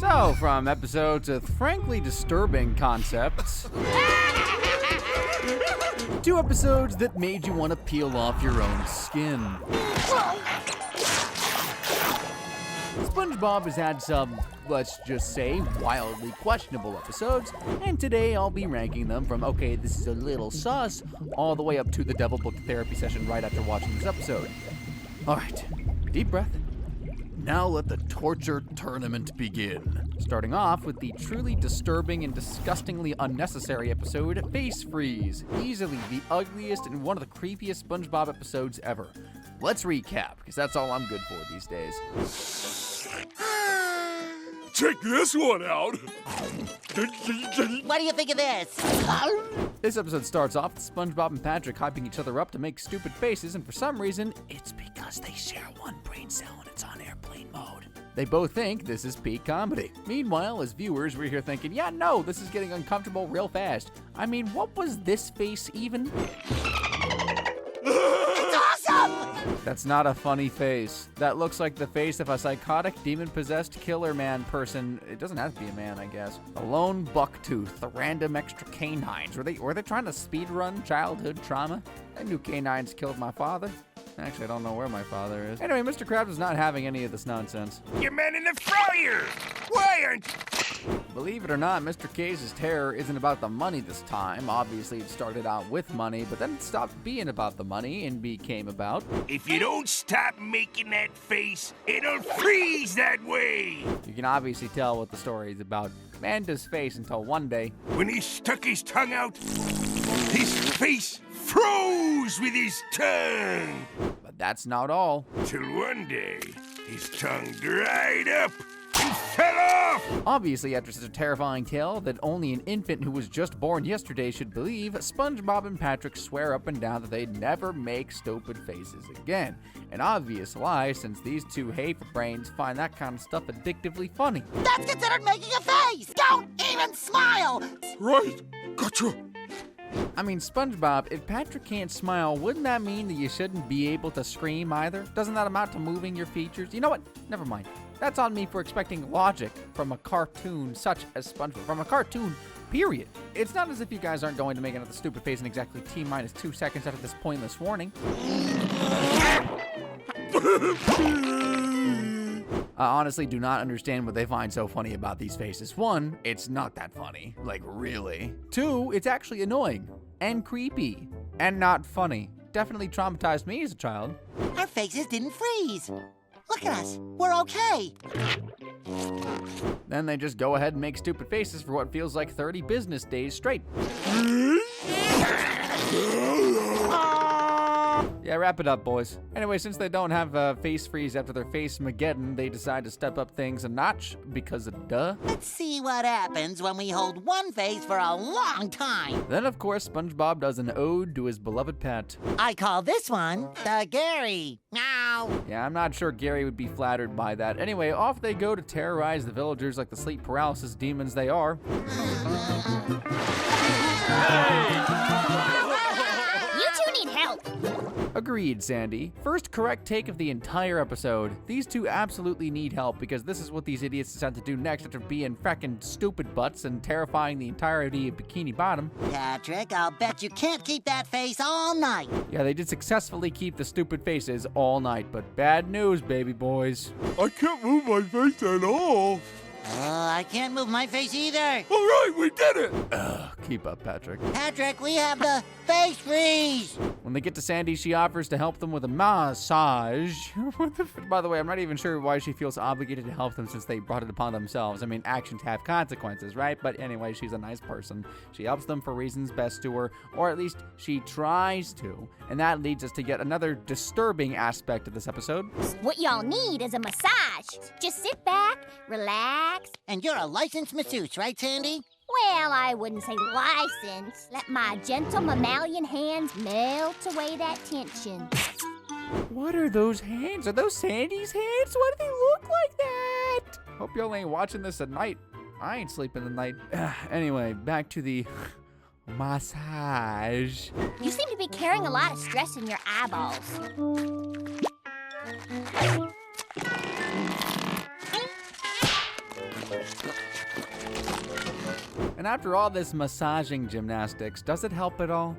So, from episodes with frankly disturbing concepts to episodes that made you want to peel off your own skin. SpongeBob has had some, let's just say, wildly questionable episodes, and today I'll be ranking them from, okay, this is a little sus, all the way up to the Devil Book therapy session right after watching this episode. Alright, deep breath. Now let the torture tournament begin. Starting off with the truly disturbing and disgustingly unnecessary episode, Face Freeze. Easily the ugliest and one of the creepiest SpongeBob episodes ever. Let's recap, because that's all I'm good for these days. Check this one out! What do you think of this? This episode starts off with SpongeBob and Patrick hyping each other up to make stupid faces, and for some reason, it's because they share one brain cell and it's on airplane mode. They both think this is peak comedy. Meanwhile, as viewers, we're here thinking, yeah, no, this is getting uncomfortable real fast. I mean, what was this face even? It's awesome! That's not a funny face. That looks like the face of a psychotic, demon-possessed killer man person. It doesn't have to be a man, I guess. A lone bucktooth, the random extra canines. Were they trying to speedrun childhood trauma? I knew canines killed my father. Actually, I don't know where my father is. Anyway, Mr. Krabs is not having any of this nonsense. Your man in the fryer! Why aren't... Believe it or not, Mr. K's terror isn't about the money this time. Obviously, it started out with money, but then it stopped being about the money and became about... If you don't stop making that face, it'll freeze that way! You can obviously tell what the story is about. Man does face until one day... When he stuck his tongue out, his face froze with his tongue! But that's not all. Till one day, his tongue dried up and fell off! Obviously, after such a terrifying tale that only an infant who was just born yesterday should believe, SpongeBob and Patrick swear up and down that they'd never make stupid faces again. An obvious lie, since these two brains find that kind of stuff addictively funny. That's considered making a face! Don't even smile! Right, gotcha! I mean, SpongeBob, if Patrick can't smile, wouldn't that mean that you shouldn't be able to scream either? Doesn't that amount to moving your features? You know what? Never mind. That's on me for expecting logic from a cartoon such as SpongeBob. From a cartoon, period. It's not as if you guys aren't going to make another stupid face in exactly T-minus 2 seconds after this pointless warning. I honestly do not understand what they find so funny about these faces. One, it's not that funny. Like, really. Two, it's actually annoying. And creepy. And not funny. Definitely traumatized me as a child. Our faces didn't freeze. Look at us. We're okay. Then they just go ahead and make stupid faces for what feels like 30 business days straight. Yeah, wrap it up, boys. Anyway, since they don't have a face freeze after their face Mageddon, they decide to step up things a notch because of duh. Let's see what happens when we hold one face for a long time. Then, of course, SpongeBob does an ode to his beloved pet. I call this one the Gary. Meow. Yeah, I'm not sure Gary would be flattered by that. Anyway, off they go to terrorize the villagers like the sleep paralysis demons they are. You two need help. Agreed, Sandy. First correct take of the entire episode. These two absolutely need help because this is what these idiots decide to do next after being frackin' stupid butts and terrifying the entirety of Bikini Bottom. Patrick, I'll bet you can't keep that face all night. Yeah, they did successfully keep the stupid faces all night, but bad news, baby boys. I can't move my face at all! I can't move my face either. All right, we did it! Keep up, Patrick. Patrick, we have the face freeze. When they get to Sandy, she offers to help them with a massage. By the way, I'm not even sure why she feels obligated to help them since they brought it upon themselves. I mean, actions have consequences, right? But anyway, she's a nice person. She helps them for reasons best to her, or at least she tries to. And that leads us to yet another disturbing aspect of this episode. What y'all need is a massage. Just sit back, relax. And you're a licensed masseuse, right, Sandy? Well, I wouldn't say license. Let my gentle mammalian hands melt away that tension. What are those hands? Are those Sandy's hands? Why do they look like that? Hope y'all ain't watching this at night. I ain't sleeping tonight. Anyway, back to the massage. You seem to be carrying a lot of stress in your eyeballs. And after all this massaging gymnastics, does it help at all?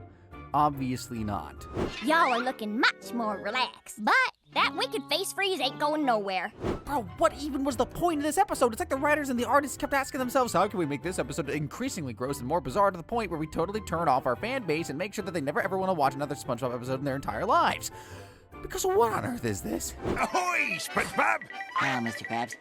Obviously not. Y'all are looking much more relaxed, but that wicked face freeze ain't going nowhere. Bro, what even was the point of this episode? It's like the writers and the artists kept asking themselves, how can we make this episode increasingly gross and more bizarre to the point where we totally turn off our fan base and make sure that they never ever want to watch another SpongeBob episode in their entire lives? Because what on earth is this? Ahoy, SpongeBob! Mr. Krabs.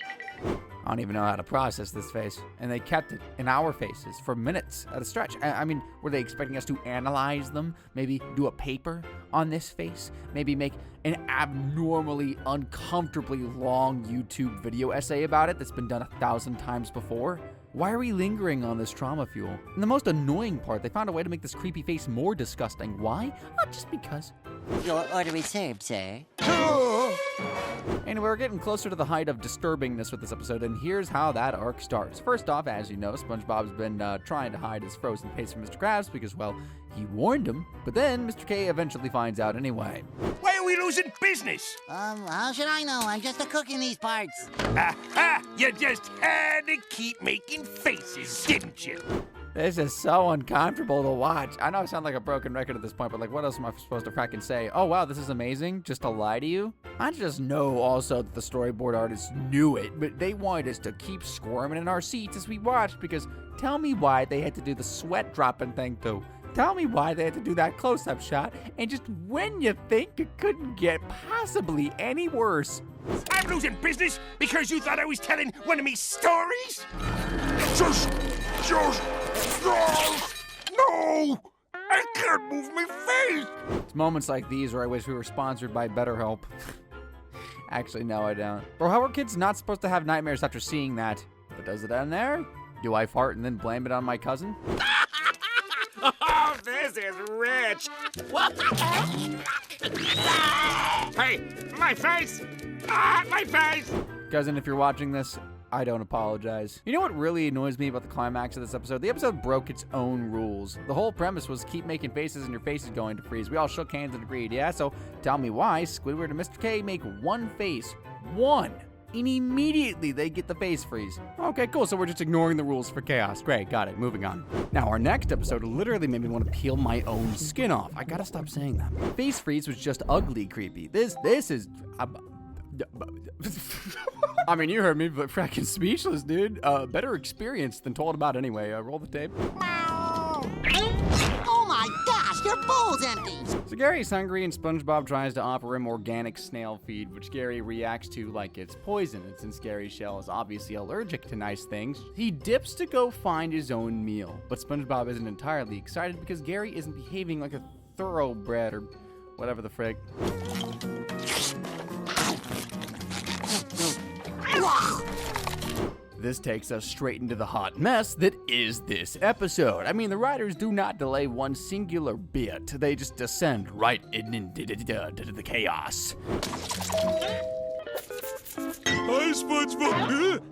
I don't even know how to process this face. And they kept it in our faces for minutes at a stretch. I mean, were they expecting us to analyze them? Maybe do a paper on this face? Maybe make an abnormally, uncomfortably long YouTube video essay about it that's been done 1,000 times before? Why are we lingering on this trauma fuel? And the most annoying part, they found a way to make this creepy face more disgusting. Why? Not just because. Your order is served, sir. Anyway, we're getting closer to the height of disturbingness with this episode, and here's how that arc starts. First off, as you know, SpongeBob's been trying to hide his frozen face from Mr. Krabs because, well, he warned him, but then Mr. K eventually finds out anyway. Why are we losing business? How should I know? I'm just a cook in these parts. Aha! You just had to keep making faces, didn't you? This is so uncomfortable to watch. I know I sound like a broken record at this point, but like, what else am I supposed to fracking say? Oh, wow, this is amazing, just to lie to you? I just know also that the storyboard artists knew it, but they wanted us to keep squirming in our seats as we watched, because tell me why they had to do the sweat dropping thing too. Tell me why they had to do that close-up shot, and just when you think it couldn't get possibly any worse. I'm losing business because you thought I was telling one of me stories? Just, no! I can't move my face! It's moments like these where I wish we were sponsored by BetterHelp. Actually, no, I don't. Bro, how are kids not supposed to have nightmares after seeing that? But does it end there? Do I fart and then blame it on my cousin? Oh, this is rich! What the heck? Hey, my face! My face! Cousin, if you're watching this, I don't apologize. You know what really annoys me about the climax of this episode? The episode broke its own rules. The whole premise was keep making faces and your face is going to freeze. We all shook hands and agreed, yeah? So tell me why Squidward and Mr. K make one face. One. And immediately they get the face freeze. Okay, cool, so we're just ignoring the rules for chaos. Great, got it, moving on. Now, our next episode literally made me want to peel my own skin off. I gotta stop saying that. Face freeze was just ugly creepy. This is... I mean, you heard me, but fracking speechless, dude. Better experience than told about anyway. Roll the tape. Oh my gosh, your bowl's empty! So Gary's hungry and SpongeBob tries to offer him organic snail feed, which Gary reacts to like it's poison. And since Gary's shell is obviously allergic to nice things, he dips to go find his own meal. But SpongeBob isn't entirely excited because Gary isn't behaving like a thoroughbred or whatever the frick. This takes us straight into the hot mess that is this episode. I mean, the writers do not delay one singular bit. They just descend right into the chaos. Hi, SpongeBob!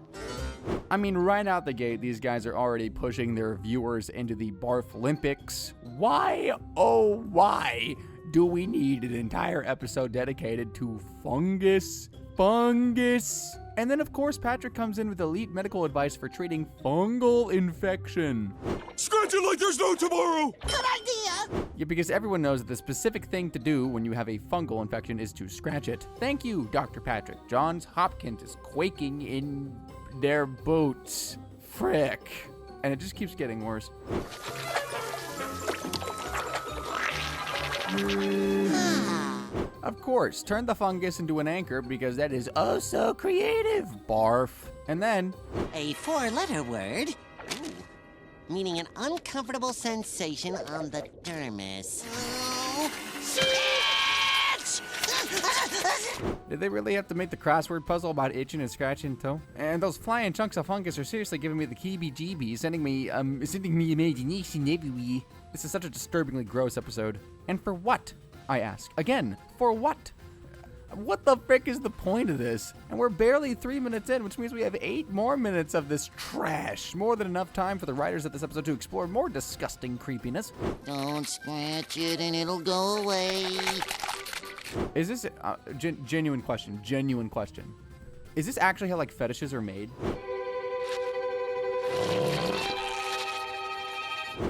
I mean, right out the gate, these guys are already pushing their viewers into the Barf Olympics. Why, oh why, do we need an entire episode dedicated to fungus? Fungus! And then, of course, Patrick comes in with elite medical advice for treating fungal infection. Scratch it like there's no tomorrow! Good idea! Yeah, because everyone knows that the specific thing to do when you have a fungal infection is to scratch it. Thank you, Dr. Patrick. Johns Hopkins is quaking in their boots. Frick. And it just keeps getting worse. Of course, turn the fungus into an anchor because that is oh so creative. Barf. And then... a four-letter word. Ooh. Meaning an uncomfortable sensation on the dermis. Oh, switch! Did they really have to make the crossword puzzle about itching and scratching too? And those flying chunks of fungus are seriously giving me the heebie-jeebies, sending me imagination everywhere. This is such a disturbingly gross episode. And for what? I ask. Again, for what? What the frick is the point of this? And we're barely 3 minutes in, which means we have 8 more minutes of this trash. More than enough time for the writers of this episode to explore more disgusting creepiness. Don't scratch it and it'll go away. Is this, genuine question, Is this actually how, like, fetishes are made?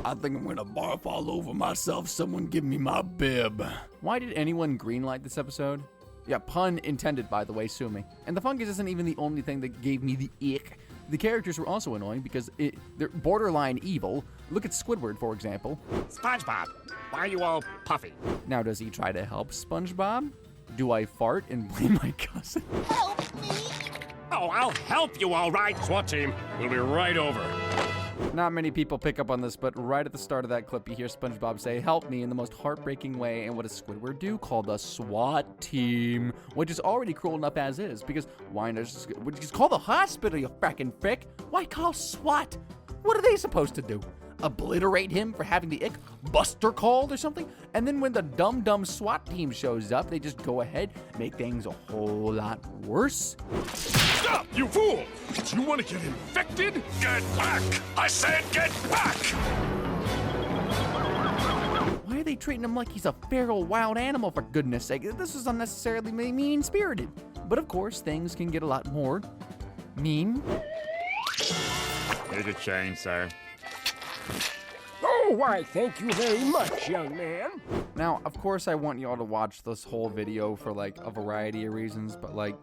I think I'm gonna barf all over myself. Someone give me my bib. Why did anyone greenlight this episode? Yeah, pun intended, by the way, sue me. And the fungus isn't even the only thing that gave me the ick. The characters were also annoying because they're borderline evil. Look at Squidward, for example. SpongeBob, why are you all puffy? Now, does he try to help SpongeBob? Do I fart and blame my cousin? Help me! Oh, I'll help you, all right. SWAT team, we'll be right over. Not many people pick up on this, but right at the start of that clip, you hear SpongeBob say, "Help me," in the most heartbreaking way. And what does Squidward do? Call the SWAT team, which is already cruel enough as is, because why not just call the hospital, you frackin' frick? Why call SWAT? What are they supposed to do? Obliterate him for having the ick? Buster called or something? And then when the dumb SWAT team shows up, they just go ahead, make things a whole lot worse? Stop, you fool! You want to get infected? Get back! I said get back! Why are they treating him like he's a feral wild animal, for goodness sake? This is unnecessarily mean-spirited. But of course, things can get a lot more mean. Here's a change, sir. Oh, why, thank you very much, young man. Now, of course, I want y'all to watch this whole video for, like, a variety of reasons, but, like,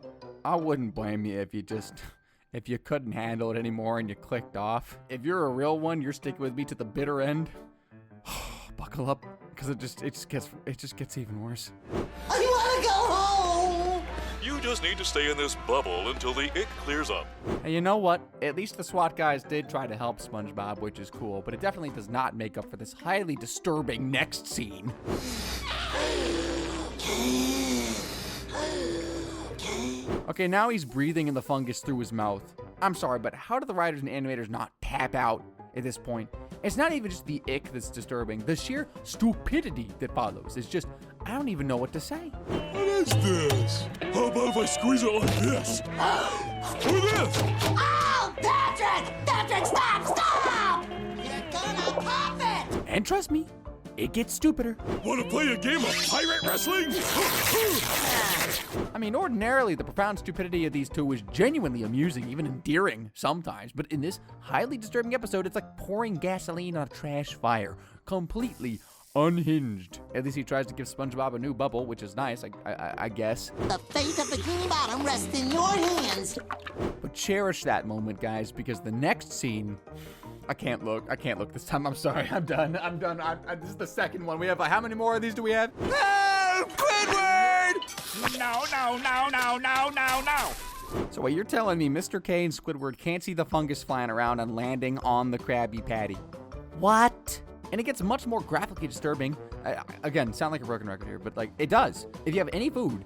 I wouldn't blame you if you couldn't handle it anymore and you clicked off. If you're a real one, you're sticking with me to the bitter end. Buckle up, because it just gets even worse. I want to go home! You just need to stay in this bubble until the ick clears up. And you know what? At least the SWAT guys did try to help SpongeBob, which is cool, but it definitely does not make up for this highly disturbing next scene. Okay, now he's breathing in the fungus through his mouth. I'm sorry, but how do the writers and animators not tap out at this point? It's not even just the ick that's disturbing. The sheer stupidity that follows is just, I don't even know what to say. What is this? How about if I squeeze it like this? Or this? Oh, Patrick! Patrick, stop! You're gonna pop it! And trust me, it gets stupider. Want to play a game of pirate wrestling? I mean, ordinarily, the profound stupidity of these two is genuinely amusing, even endearing sometimes. But in this highly disturbing episode, it's like pouring gasoline on a trash fire. Completely unhinged. At least he tries to give SpongeBob a new bubble, which is nice, I guess. The fate of Bikini Bottom rests in your hands. But cherish that moment, guys, because the next scene... I can't look this time. I'm sorry. I'm done. This is the second one. We have, how many more of these do we have? Oh, Squidward! No. So what you're telling me, Mr. K and Squidward can't see the fungus flying around and landing on the Krabby Patty. What? And it gets much more graphically disturbing. Again, sound like a broken record here, but like, it does. If you have any food,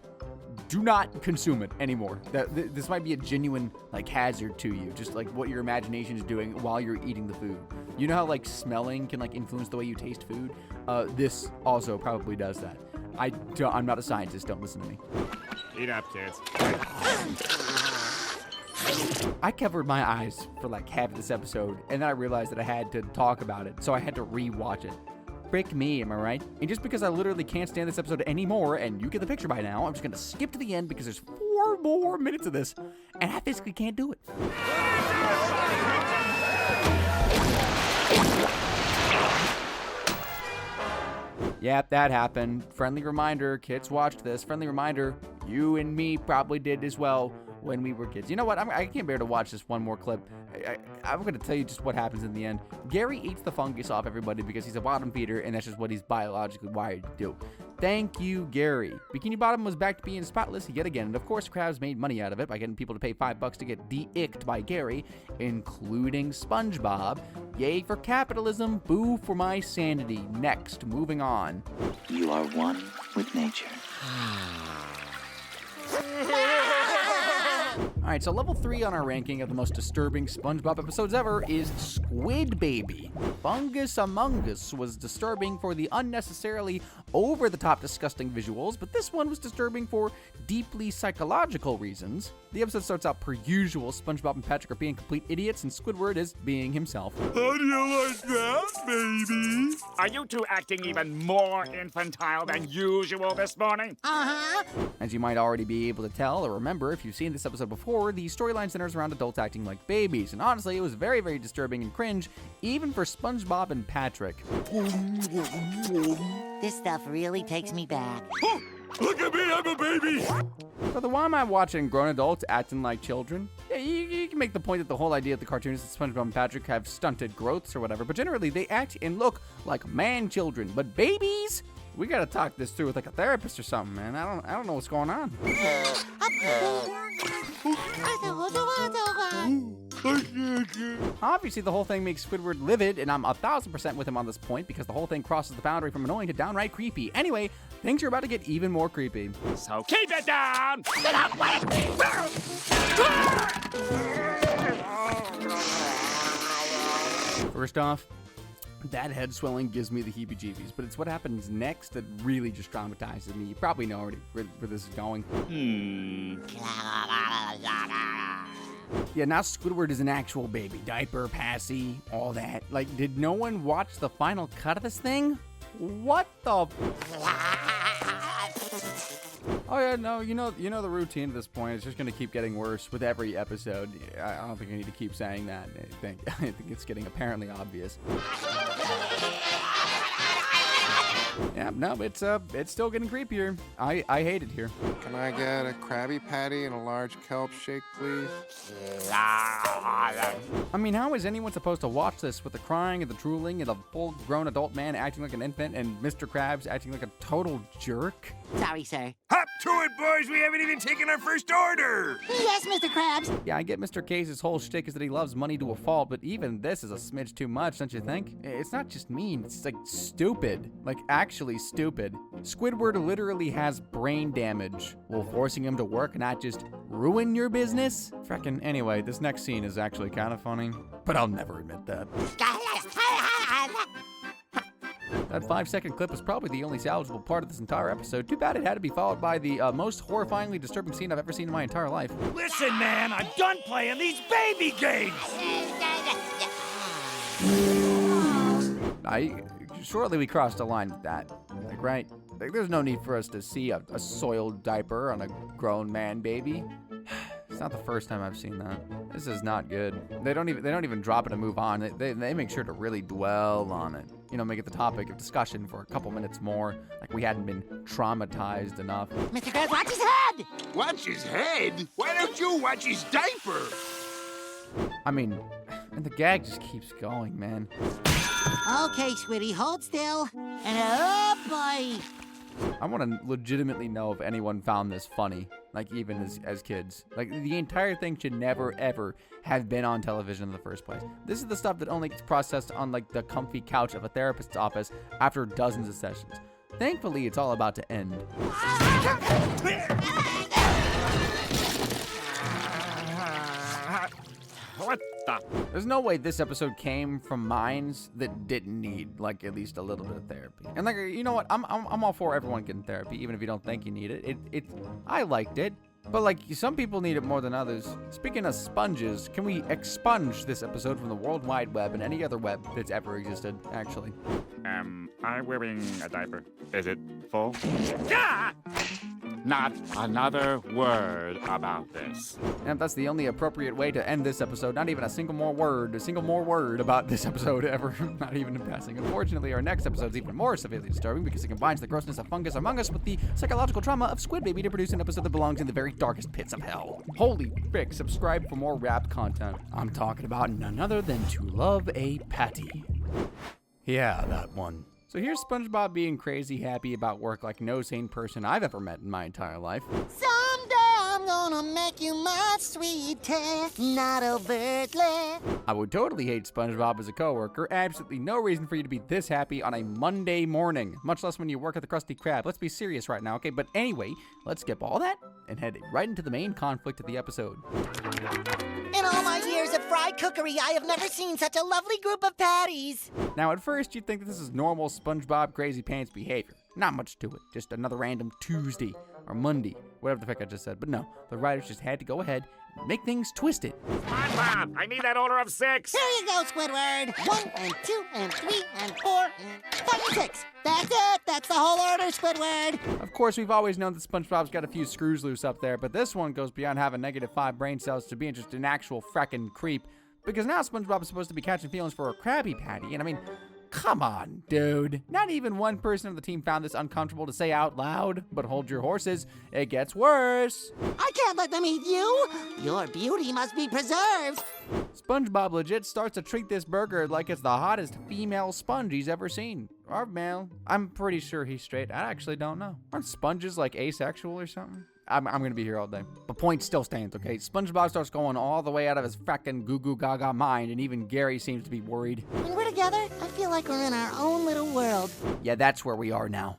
do not consume it anymore. This might be a genuine like hazard to you, just like what your imagination is doing while you're eating the food. You know how like smelling can like influence the way you taste food? This also probably does that. I'm not a scientist, don't listen to me. Eat up, kids. I covered my eyes for like half of this episode, and then I realized that I had to talk about it, so I had to re-watch it. Frick me, am I right? And just because I literally can't stand this episode anymore, and you get the picture by now, I'm just gonna skip to the end because there's 4 more minutes of this, and I physically can't do it. Yep, that happened. Friendly reminder, kids watched this. Friendly reminder, you and me probably did as well when we were kids. You know what? I can't bear to watch this one more clip. I'm going to tell you just what happens in the end. Gary eats the fungus off everybody because he's a bottom feeder, and that's just what he's biologically wired to do. Thank you, Gary. Bikini Bottom was back to being spotless yet again, and of course, Krabs made money out of it by getting people to pay $5 to get de-icked by Gary, including SpongeBob. Yay for capitalism, boo for my sanity. Next, moving on. You are one with nature. Alright, so level 3 on our ranking of the most disturbing SpongeBob episodes ever is Squid Baby. Fungus Among Us was disturbing for the unnecessarily over-the-top disgusting visuals, but this one was disturbing for deeply psychological reasons. The episode starts out per usual. SpongeBob and Patrick are being complete idiots, and Squidward is being himself. How do you like that, baby? Are you two acting even more infantile than usual this morning? Uh-huh. As you might already be able to tell or remember if you've seen this episode before, the storyline centers around adults acting like babies, and honestly, it was very, very disturbing and cringe, even for SpongeBob and Patrick. This stuff really takes me back. Look at me, I'm a baby! So why am I watching grown adults acting like children? Yeah, you can make the point that the whole idea of the cartoon is that SpongeBob and Patrick have stunted growths or whatever, but generally they act and look like man-children. But babies? We gotta talk this through with like a therapist or something, man. I don't know what's going on. Obviously, the whole thing makes Squidward livid, and I'm 1000% with him on this point because the whole thing crosses the boundary from annoying to downright creepy. Anyway, things are about to get even more creepy. So keep it down! First off, that head swelling gives me the heebie-jeebies, but it's what happens next that really just traumatizes me. You probably know already where this is going. Yeah, now Squidward is an actual baby. Diaper, passy, all that. Like, did no one watch the final cut of this thing? What the... Oh yeah, no, you know the routine at this point. It's just gonna keep getting worse with every episode. I don't think I need to keep saying that. I think it's getting apparently obvious. Yeah, no, it's still getting creepier. I hate it here. Can I get a Krabby Patty and a large kelp shake, please? I mean, how is anyone supposed to watch this with the crying and the drooling and a full-grown adult man acting like an infant and Mr. Krabs acting like a total jerk? Sorry, sir. Hop to it, boys! We haven't even taken our first order! Yes, Mr. Krabs. Yeah, I get Mr. Case's whole shtick is that he loves money to a fault, but even this is a smidge too much, don't you think? It's not just mean, it's like stupid. Like, actually stupid. Squidward literally has brain damage. Will forcing him to work not just ruin your business? Frickin' anyway, this next scene is actually kind of funny, but I'll never admit that. That 5-second clip was probably the only salvageable part of this entire episode. Too bad it had to be followed by the most horrifyingly disturbing scene I've ever seen in my entire life. Listen, man, I'm done playing these baby games! Surely we crossed a line with that. Like, right? Like, there's no need for us to see a soiled diaper on a grown man baby. It's not the first time I've seen that. This is not good. They don't even drop it and move on. They make sure to really dwell on it. You know, make it the topic of discussion for a couple minutes more, like we hadn't been traumatized enough. Mr. Krabs, watch his head! Watch his head? Why don't you watch his diaper? I mean, and the gag just keeps going, man. Okay, sweetie, hold still. And oh boy! I want to legitimately know if anyone found this funny, like even as kids. Like, the entire thing should never, ever have been on television in the first place. This is the stuff that only gets processed on, like, the comfy couch of a therapist's office after dozens of sessions. Thankfully, it's all about to end. What the? There's no way this episode came from minds that didn't need, like, at least a little bit of therapy. And, like, you know what? I'm all for everyone getting therapy, even if you don't think you need it. I liked it. But, like, some people need it more than others. Speaking of sponges, can we expunge this episode from the World Wide Web and any other web that's ever existed, actually? Am I wearing a diaper? Is it full? Ah! Not another word about this. And that's the only appropriate way to end this episode. Not even a single more word about this episode ever. Not even in passing. Unfortunately, our next episode is even more severely disturbing because it combines the grossness of fungus among us with the psychological trauma of Squid Baby to produce an episode that belongs in the very darkest pits of hell. Holy frick, subscribe for more rap content. I'm talking about none other than To Love a Patty. Yeah, that one. So here's SpongeBob being crazy happy about work like no sane person I've ever met in my entire life. Someday I'm gonna make you my sweetie, not overtly. I would totally hate SpongeBob as a coworker. Absolutely no reason for you to be this happy on a Monday morning, much less when you work at the Krusty Krab. Let's be serious right now, okay? But anyway, let's skip all that and head right into the main conflict of the episode. In all my years of fried cookery, I have never seen such a lovely group of patties. Now, at first, you'd think that this is normal SpongeBob crazy pants behavior. Not much to it, just another random Tuesday or Monday, whatever the fuck I just said. But no, the writers just had to go ahead and make things twisted. SpongeBob, I need that order of 6. Here you go, Squidward. 1 and 2 and 3 and 4 and 5 and 6. That's it. That's the whole order, Squidward. Of course, we've always known that SpongeBob's got a few screws loose up there, but this one goes beyond having -5 brain cells to being just an actual freckin' creep. Because now SpongeBob is supposed to be catching feelings for a Krabby Patty, and I mean, come on, dude. Not even one person of the team found this uncomfortable to say out loud, but hold your horses, it gets worse. I can't let them eat you. Your beauty must be preserved. SpongeBob legit starts to treat this burger like it's the hottest female sponge he's ever seen. Or male. I'm pretty sure he's straight. I actually don't know. Aren't sponges like asexual or something? I'm gonna be here all day. The point still stands, okay? SpongeBob starts going all the way out of his frackin' goo-goo gaga mind, and even Gary seems to be worried. When we're together, I feel like we're in our own little world. Yeah, that's where we are now.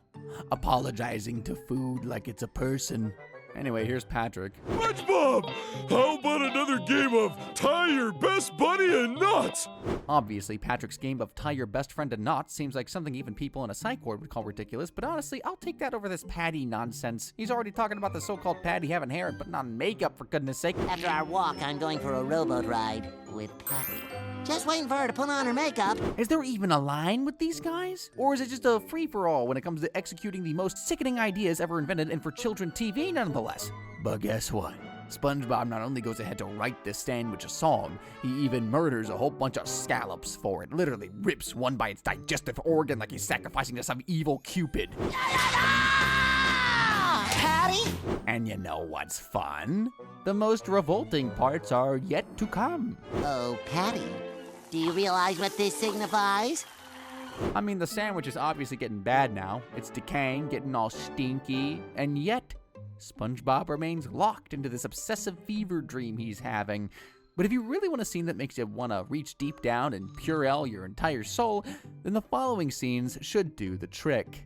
Apologizing to food like it's a person. Anyway, here's Patrick. SpongeBob, how about another game of tie your best buddy in knots? Obviously, Patrick's game of tie your best friend in knots seems like something even people in a psych ward would call ridiculous, but honestly, I'll take that over this Patty nonsense. He's already talking about the so-called Patty having hair and putting on makeup, for goodness sake. After our walk, I'm going for a rowboat ride with Patty. Just waiting for her to put on her makeup. Is there even a line with these guys? Or is it just a free-for-all when it comes to executing the most sickening ideas ever invented and for children TV nonetheless? But guess what? SpongeBob not only goes ahead to write this sandwich a song, he even murders a whole bunch of scallops for it. Literally rips one by its digestive organ like he's sacrificing to some evil Cupid. Patty? And you know what's fun? The most revolting parts are yet to come. Oh, Patty. Do you realize what this signifies? I mean, the sandwich is obviously getting bad now. It's decaying, getting all stinky, and yet SpongeBob remains locked into this obsessive fever dream he's having. But if you really want a scene that makes you want to reach deep down and Purell your entire soul, then the following scenes should do the trick.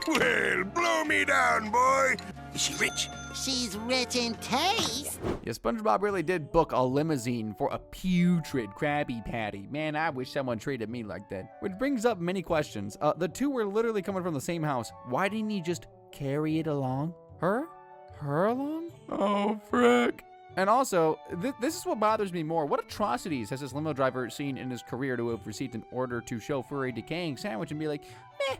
Well, blow me down, boy. Is she rich? She's rich in taste. Yeah, SpongeBob really did book a limousine for a putrid Krabby Patty. Man, I wish someone treated me like that. Which brings up many questions. The two were literally coming from the same house. Why didn't he just carry it along? Her along? Oh, frick. And also, this is what bothers me more. What atrocities has this limo driver seen in his career to have received an order to chauffeur a decaying sandwich and be like, meh,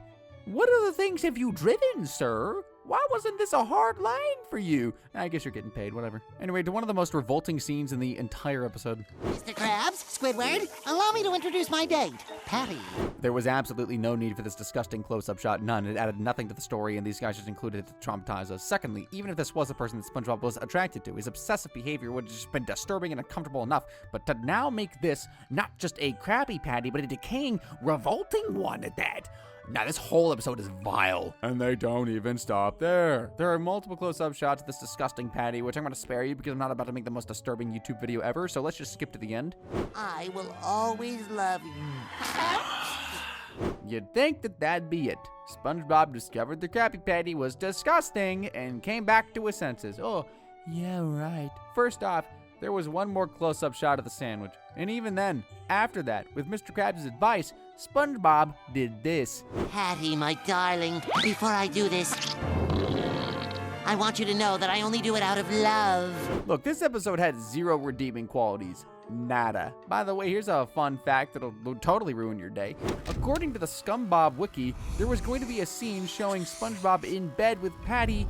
what other things have you driven, sir? Why wasn't this a hard line for you? I guess you're getting paid, whatever. Anyway, to one of the most revolting scenes in the entire episode. Mr. Krabs, Squidward, allow me to introduce my date, Patty. There was absolutely no need for this disgusting close-up shot, none. It added nothing to the story, and these guys just included it to traumatize us. Secondly, even if this was the person that SpongeBob was attracted to, his obsessive behavior would have just been disturbing and uncomfortable enough, but to now make this not just a Krabby Patty, but a decaying, revolting one at that. Now, this whole episode is vile. And they don't even stop there. There are multiple close-up shots of this disgusting patty, which I'm going to spare you because I'm not about to make the most disturbing YouTube video ever, so let's just skip to the end. I will always love you. You'd think that that'd be it. SpongeBob discovered the Krabby Patty was disgusting and came back to his senses. Oh, yeah, right. First off, there was one more close-up shot of the sandwich. And even then, after that, with Mr. Krabs' advice, SpongeBob did this. Patty, my darling, before I do this, I want you to know that I only do it out of love. Look, this episode had zero redeeming qualities. Nada. By the way, here's a fun fact that'll totally ruin your day. According to the ScumbBob wiki, there was going to be a scene showing SpongeBob in bed with Patty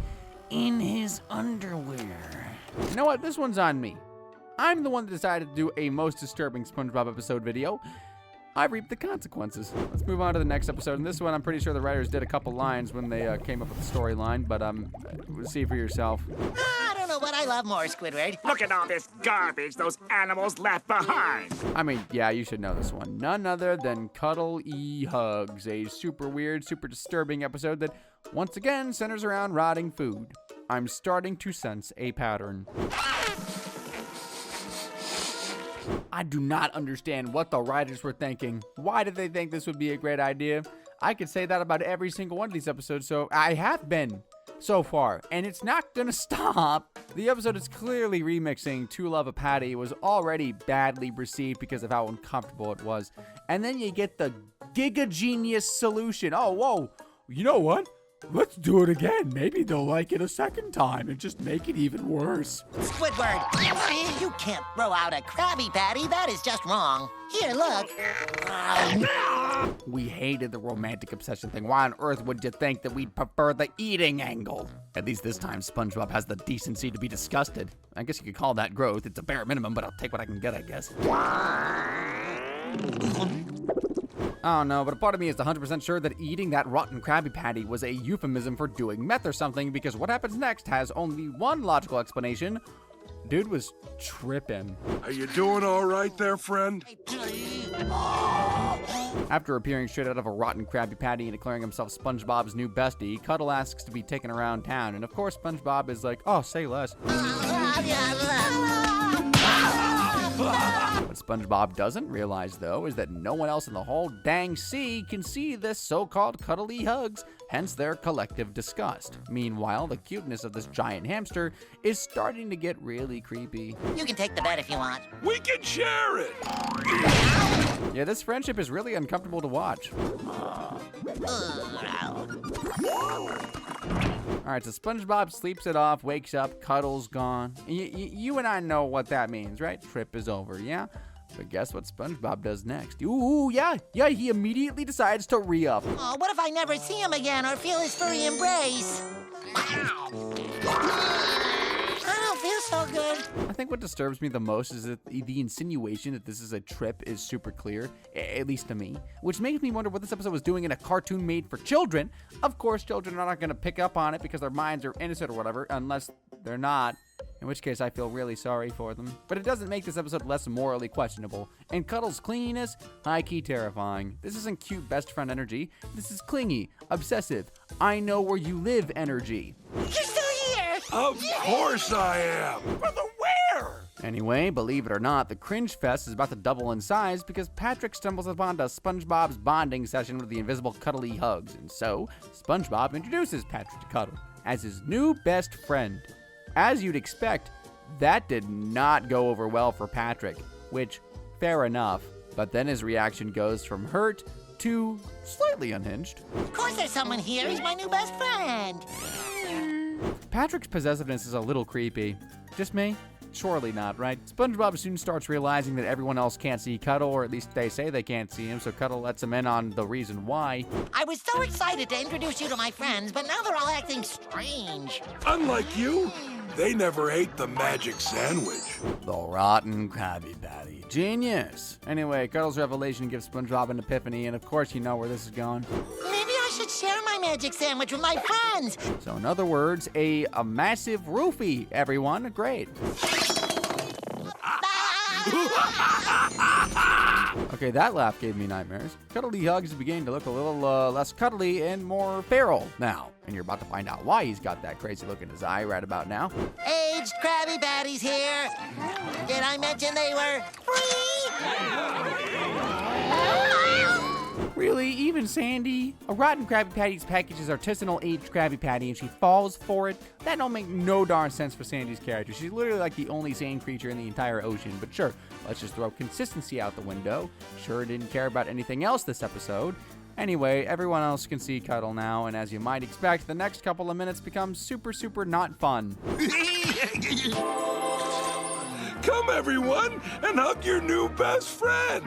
in his underwear. You know what? This one's on me. I'm the one that decided to do a most disturbing SpongeBob episode video. I reaped the consequences. Let's move on to the next episode. And this one, I'm pretty sure the writers did a couple lines when they came up with the storyline, but see for yourself. I don't know what I love more, Squidward. Look at all this garbage those animals left behind. I mean, yeah, you should know this one. None other than Cuddle E Hugs, a super weird, super disturbing episode that once again centers around rotting food. I'm starting to sense a pattern. I do not understand what the writers were thinking. Why did they think this would be a great idea? I could say that about every single one of these episodes, so I have been so far, and it's not gonna stop. The episode is clearly remixing To Love a Patty. It was already badly received because of how uncomfortable it was. And then you get the giga genius solution. Oh, whoa, you know what? Let's do it again. Maybe they'll like it a second time and just make it even worse. Squidward, you can't throw out a Krabby Patty. That is just wrong. Here, look. We hated the romantic obsession thing. Why on earth would you think that we'd prefer the eating angle? At least this time, SpongeBob has the decency to be disgusted. I guess you could call that growth. It's a bare minimum, but I'll take what I can get, I guess. I don't know, but a part of me is 100% sure that eating that rotten Krabby Patty was a euphemism for doing meth or something, because what happens next has only one logical explanation. Dude was tripping. Are you doing all right there, friend? After appearing straight out of a rotten Krabby Patty and declaring himself SpongeBob's new bestie, Cuddle asks to be taken around town, and of course SpongeBob is like, oh, say less. What SpongeBob doesn't realize, though, is that no one else in the whole dang sea can see this so-called cuddly hugs, hence their collective disgust. Meanwhile, the cuteness of this giant hamster is starting to get really creepy. You can take the bet if you want. We can share it. Yeah, this friendship is really uncomfortable to watch. Alright, so SpongeBob sleeps it off, wakes up, Cuddle's gone. You and I know what that means, right? Trip is over, yeah? But guess what SpongeBob does next? Ooh, yeah, he immediately decides to re-up. Oh, what if I never see him again or feel his furry embrace? I don't feel so good. I think what disturbs me the most is that the insinuation that this is a trip is super clear, at least to me, which makes me wonder what this episode was doing in a cartoon made for children. Of course, children are not going to pick up on it because their minds are innocent or whatever, unless they're not, in which case I feel really sorry for them. But it doesn't make this episode less morally questionable. And Cuddle's clinginess, high-key terrifying. This isn't cute best friend energy. This is clingy, obsessive, I know where you live energy. You're still here! Of course I am. Brother, where? Anyway, believe it or not, the cringe fest is about to double in size because Patrick stumbles upon SpongeBob's bonding session with the invisible cuddly hugs. And so, SpongeBob introduces Patrick to Cuddle as his new best friend. As you'd expect, that did not go over well for Patrick, which, fair enough, but then his reaction goes from hurt to slightly unhinged. Of course there's someone here. He's my new best friend. Patrick's possessiveness is a little creepy. Just me? Surely not, right? SpongeBob soon starts realizing that everyone else can't see Cuddle, or at least they say they can't see him, so Cuddle lets him in on the reason why. I was so excited to introduce you to my friends, but now they're all acting strange. Unlike you, they never ate the magic sandwich. The rotten Krabby Patty. Genius! Anyway, Cuddle's revelation gives SpongeBob an epiphany, and of course you know where this is going. Maybe I should share my magic sandwich with my friends. So in other words, a massive roofie, everyone. Great. Okay, that laugh gave me nightmares. Cuddly Hugs is beginning to look a little less cuddly and more feral now. And you're about to find out why he's got that crazy look in his eye right about now. Aged Krabby Patties here. Did I mention they were free? Really? Even Sandy? A rotten Krabby Patty's packages artisanal aged Krabby Patty and she falls for it? That don't make no darn sense for Sandy's character. She's literally like the only sane creature in the entire ocean. But sure, let's just throw consistency out the window. Sure didn't care about anything else this episode. Anyway, everyone else can see Cuddle now, and as you might expect, the next couple of minutes become super not fun. Come, everyone, and hug your new best friend.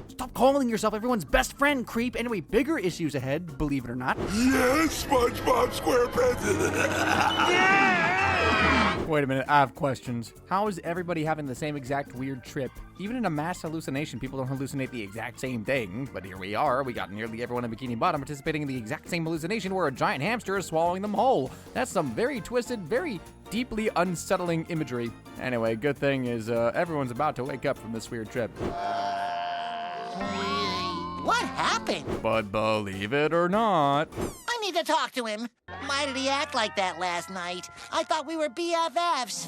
Stop calling yourself everyone's best friend, creep. Anyway, bigger issues ahead, believe it or not. Yes, SpongeBob SquarePants. Wait a minute, I have questions. How is everybody having the same exact weird trip? Even in a mass hallucination, people don't hallucinate the exact same thing. But here we are, we got nearly everyone in Bikini Bottom participating in the exact same hallucination where a giant hamster is swallowing them whole. That's some very twisted, very deeply unsettling imagery. Anyway, good thing is everyone's about to wake up from this weird trip. What happened? But believe it or not, I need to talk to him. Why did he act like that last night? I thought we were BFFs.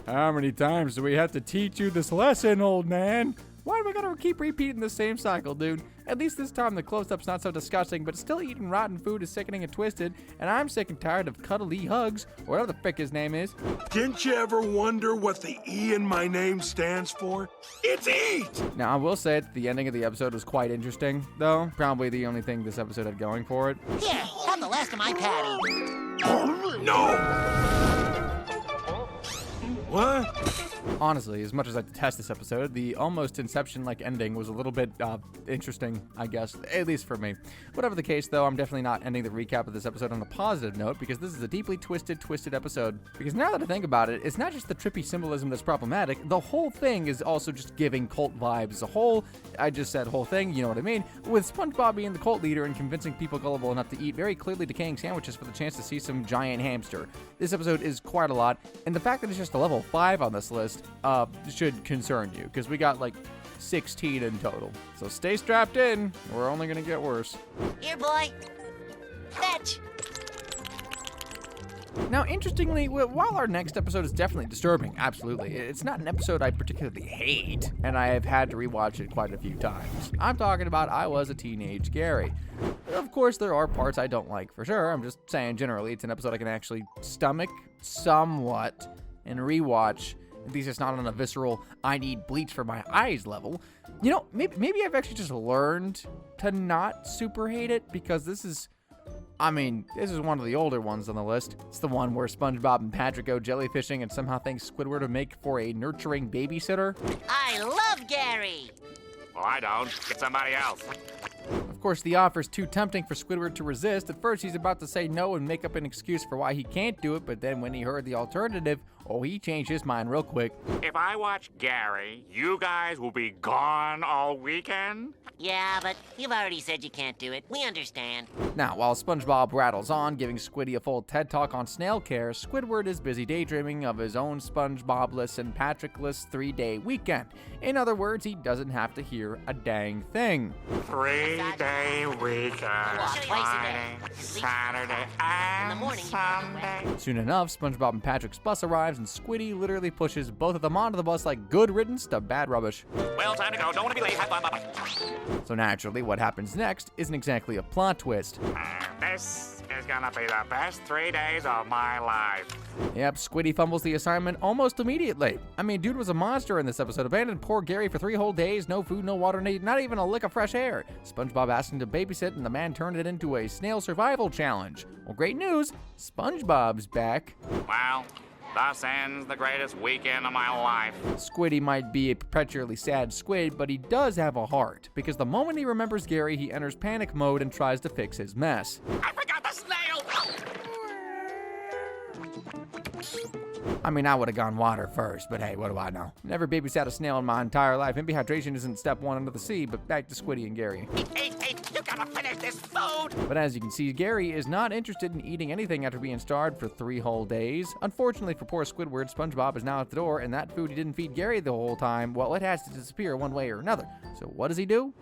how many times do we have to teach you this lesson, old man? Why do we gotta keep repeating the same cycle, dude? At least this time the close-up's not so disgusting, but still eating rotten food is sickening and twisted, and I'm sick and tired of cuddly hugs, or whatever the frick his name is. Didn't you ever wonder what the E in my name stands for? It's eat! Now, I will say that the ending of the episode was quite interesting, though. Probably the only thing this episode had going for it. Here, have the last of my patty. No! What? Honestly, as much as I detest this episode, the almost Inception-like ending was a little bit interesting, I guess, at least for me. Whatever the case, though, I'm definitely not ending the recap of this episode on a positive note, because this is a deeply twisted episode. Because now that I think about it, it's not just the trippy symbolism that's problematic, the whole thing is also just giving cult vibes as a whole. I just said whole thing, you know what I mean? With SpongeBob being the cult leader and convincing people gullible enough to eat very clearly decaying sandwiches for the chance to see some giant hamster. This episode is quite a lot, and the fact that it's just a level 5 on this list should concern you, because we got like 16 in total. So stay strapped in, we're only gonna get worse. Here, boy. Fetch. Now, interestingly, while our next episode is definitely disturbing, absolutely, it's not an episode I particularly hate, and I have had to rewatch it quite a few times. I'm talking about I Was a Teenage Gary. Of course, there are parts I don't like, for sure. I'm just saying, generally, it's an episode I can actually stomach somewhat and rewatch. At least it's not on a visceral, I need bleach for my eyes level. You know, maybe I've actually just learned to not super hate it, because this is one of the older ones on the list. It's the one where SpongeBob and Patrick go jellyfishing and somehow think Squidward would make for a nurturing babysitter. I love Gary. Well, I don't. Get somebody else. Of course, the offer's too tempting for Squidward to resist. At first, he's about to say no and make up an excuse for why he can't do it, but then when he heard the alternative, he changed his mind real quick. If I watch Gary, you guys will be gone all weekend? Yeah, but you've already said you can't do it. We understand. Now, while SpongeBob rattles on, giving Squiddy a full TED Talk on snail care, Squidward is busy daydreaming of his own SpongeBob-less and Patrick-less 3-day weekend. In other words, he doesn't have to hear a dang thing. 3-day weekend. Friday, Saturday, and Sunday. Soon enough, SpongeBob and Patrick's bus arrives, and Squiddy literally pushes both of them onto the bus like good riddance to bad rubbish. Well, time to go. Don't want to be late. Have fun. Bye-bye. So naturally, what happens next isn't exactly a plot twist. This is gonna be the best 3 days of my life. Yep, Squiddy fumbles the assignment almost immediately. I mean, dude was a monster in this episode. Abandoned poor Gary for 3 whole days, no food, no water, not even a lick of fresh air. SpongeBob asked him to babysit, and the man turned it into a snail survival challenge. Well, great news, SpongeBob's back. Well, thus ends the greatest weekend of my life. Squiddy might be a perpetually sad squid, but he does have a heart, because the moment he remembers Gary, he enters panic mode and tries to fix his mess. I forgot the snail! I mean, I would have gone water first, but hey, what do I know? Never babysat a snail in my entire life. Maybe hydration isn't step 1 under the sea, but back to Squiddy and Gary. Hey, you gotta finish this food! But as you can see, Gary is not interested in eating anything after being starved for 3 whole days. Unfortunately for poor Squidward, SpongeBob is now at the door, and that food he didn't feed Gary the whole time, well, it has to disappear one way or another. So what does he do?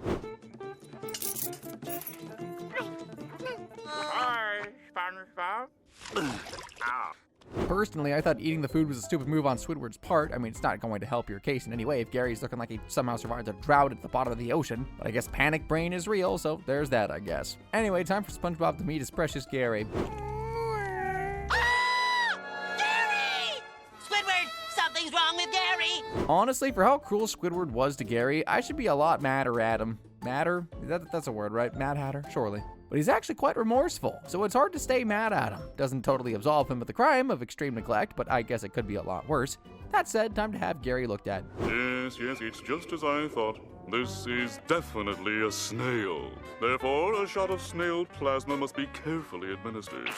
Hi, SpongeBob. Oh. Personally, I thought eating the food was a stupid move on Squidward's part. I mean, it's not going to help your case in any way if Gary's looking like he somehow survived a drought at the bottom of the ocean. But I guess panic brain is real, so there's that, I guess. Anyway, time for SpongeBob to meet his precious Gary. Gary! Squidward, something's wrong with Gary! Honestly, for how cruel Squidward was to Gary, I should be a lot madder at him. Madder? That's a word, right? Mad Hatter? Surely. But he's actually quite remorseful, so it's hard to stay mad at him. Doesn't totally absolve him of the crime of extreme neglect, but I guess it could be a lot worse. That said, time to have Gary looked at. Yes, it's just as I thought. This is definitely a snail. Therefore, a shot of snail plasma must be carefully administered.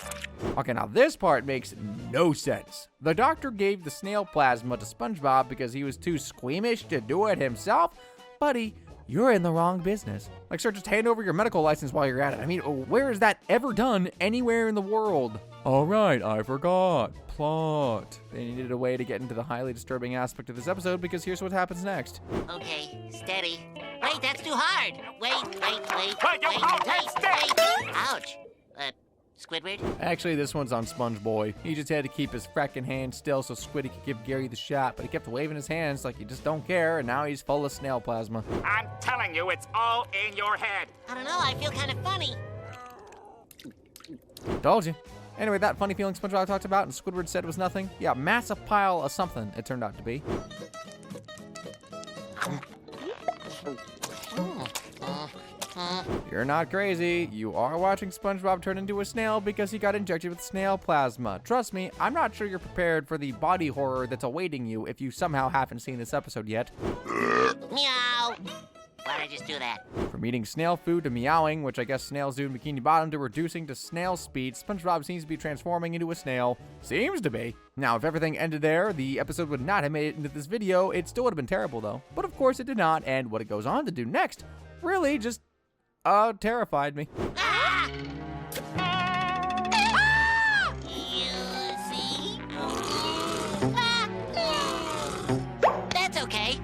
Okay, now this part makes no sense. The doctor gave the snail plasma to SpongeBob because he was too squeamish to do it himself? Buddy, you're in the wrong business. Like, sir, just hand over your medical license while you're at it. I mean, where is that ever done anywhere in the world? All right, I forgot. Plot. They needed a way to get into the highly disturbing aspect of this episode, because here's what happens next. Okay, steady. Wait, that's too hard. Wait. Wait, you hold it still. Ouch. Squidward? Actually, this one's on SpongeBob. He just had to keep his frickin' hand still so Squiddy could give Gary the shot, but he kept waving his hands like he just don't care, and now he's full of snail plasma. I'm telling you, it's all in your head. I don't know, I feel kind of funny. Told you. Anyway, that funny feeling SpongeBob talked about and Squidward said was nothing. Yeah, massive pile of something it turned out to be. You're not crazy. You are watching SpongeBob turn into a snail because he got injected with snail plasma. Trust me, I'm not sure you're prepared for the body horror that's awaiting you if you somehow haven't seen this episode yet. Meow. Why'd I just do that? From eating snail food to meowing, which I guess snails do in Bikini Bottom, to reducing to snail speed, SpongeBob seems to be transforming into a snail. Seems to be. Now, if everything ended there, the episode would not have made it into this video. It still would have been terrible, though. But of course it did not, and what it goes on to do next really just, terrified me. Ah! You see? That's okay.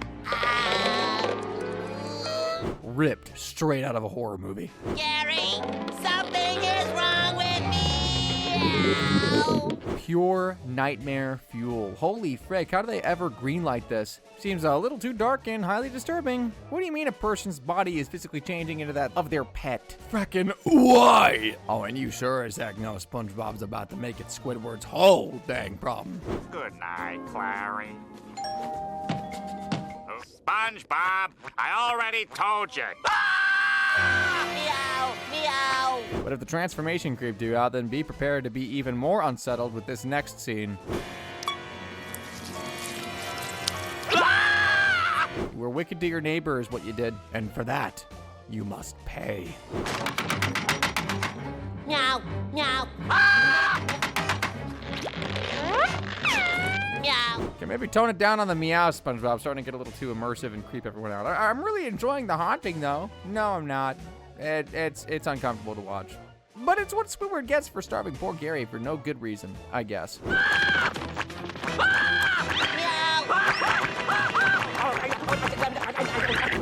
Ripped straight out of a horror movie. Gary, something is wrong with me. Ow. Pure nightmare fuel. Holy frick, how do they ever greenlight this? Seems a little too dark and highly disturbing. What do you mean a person's body is physically changing into that of their pet? Frickin' why? Oh, and you sure as heck know SpongeBob's about to make it Squidward's whole dang problem. Good night, Clary. SpongeBob, I already told you. Meow, meow. But if the transformation creeped you out, then be prepared to be even more unsettled with this next scene. You were wicked to your neighbor is what you did, and for that, you must pay. Meow, meow. Meow. Okay, maybe tone it down on the meow, SpongeBob. Starting to get a little too immersive and creep everyone out. I'm really enjoying the haunting, though. No, I'm not. It's uncomfortable to watch. But it's what Squidward gets for starving poor Gary for no good reason, I guess.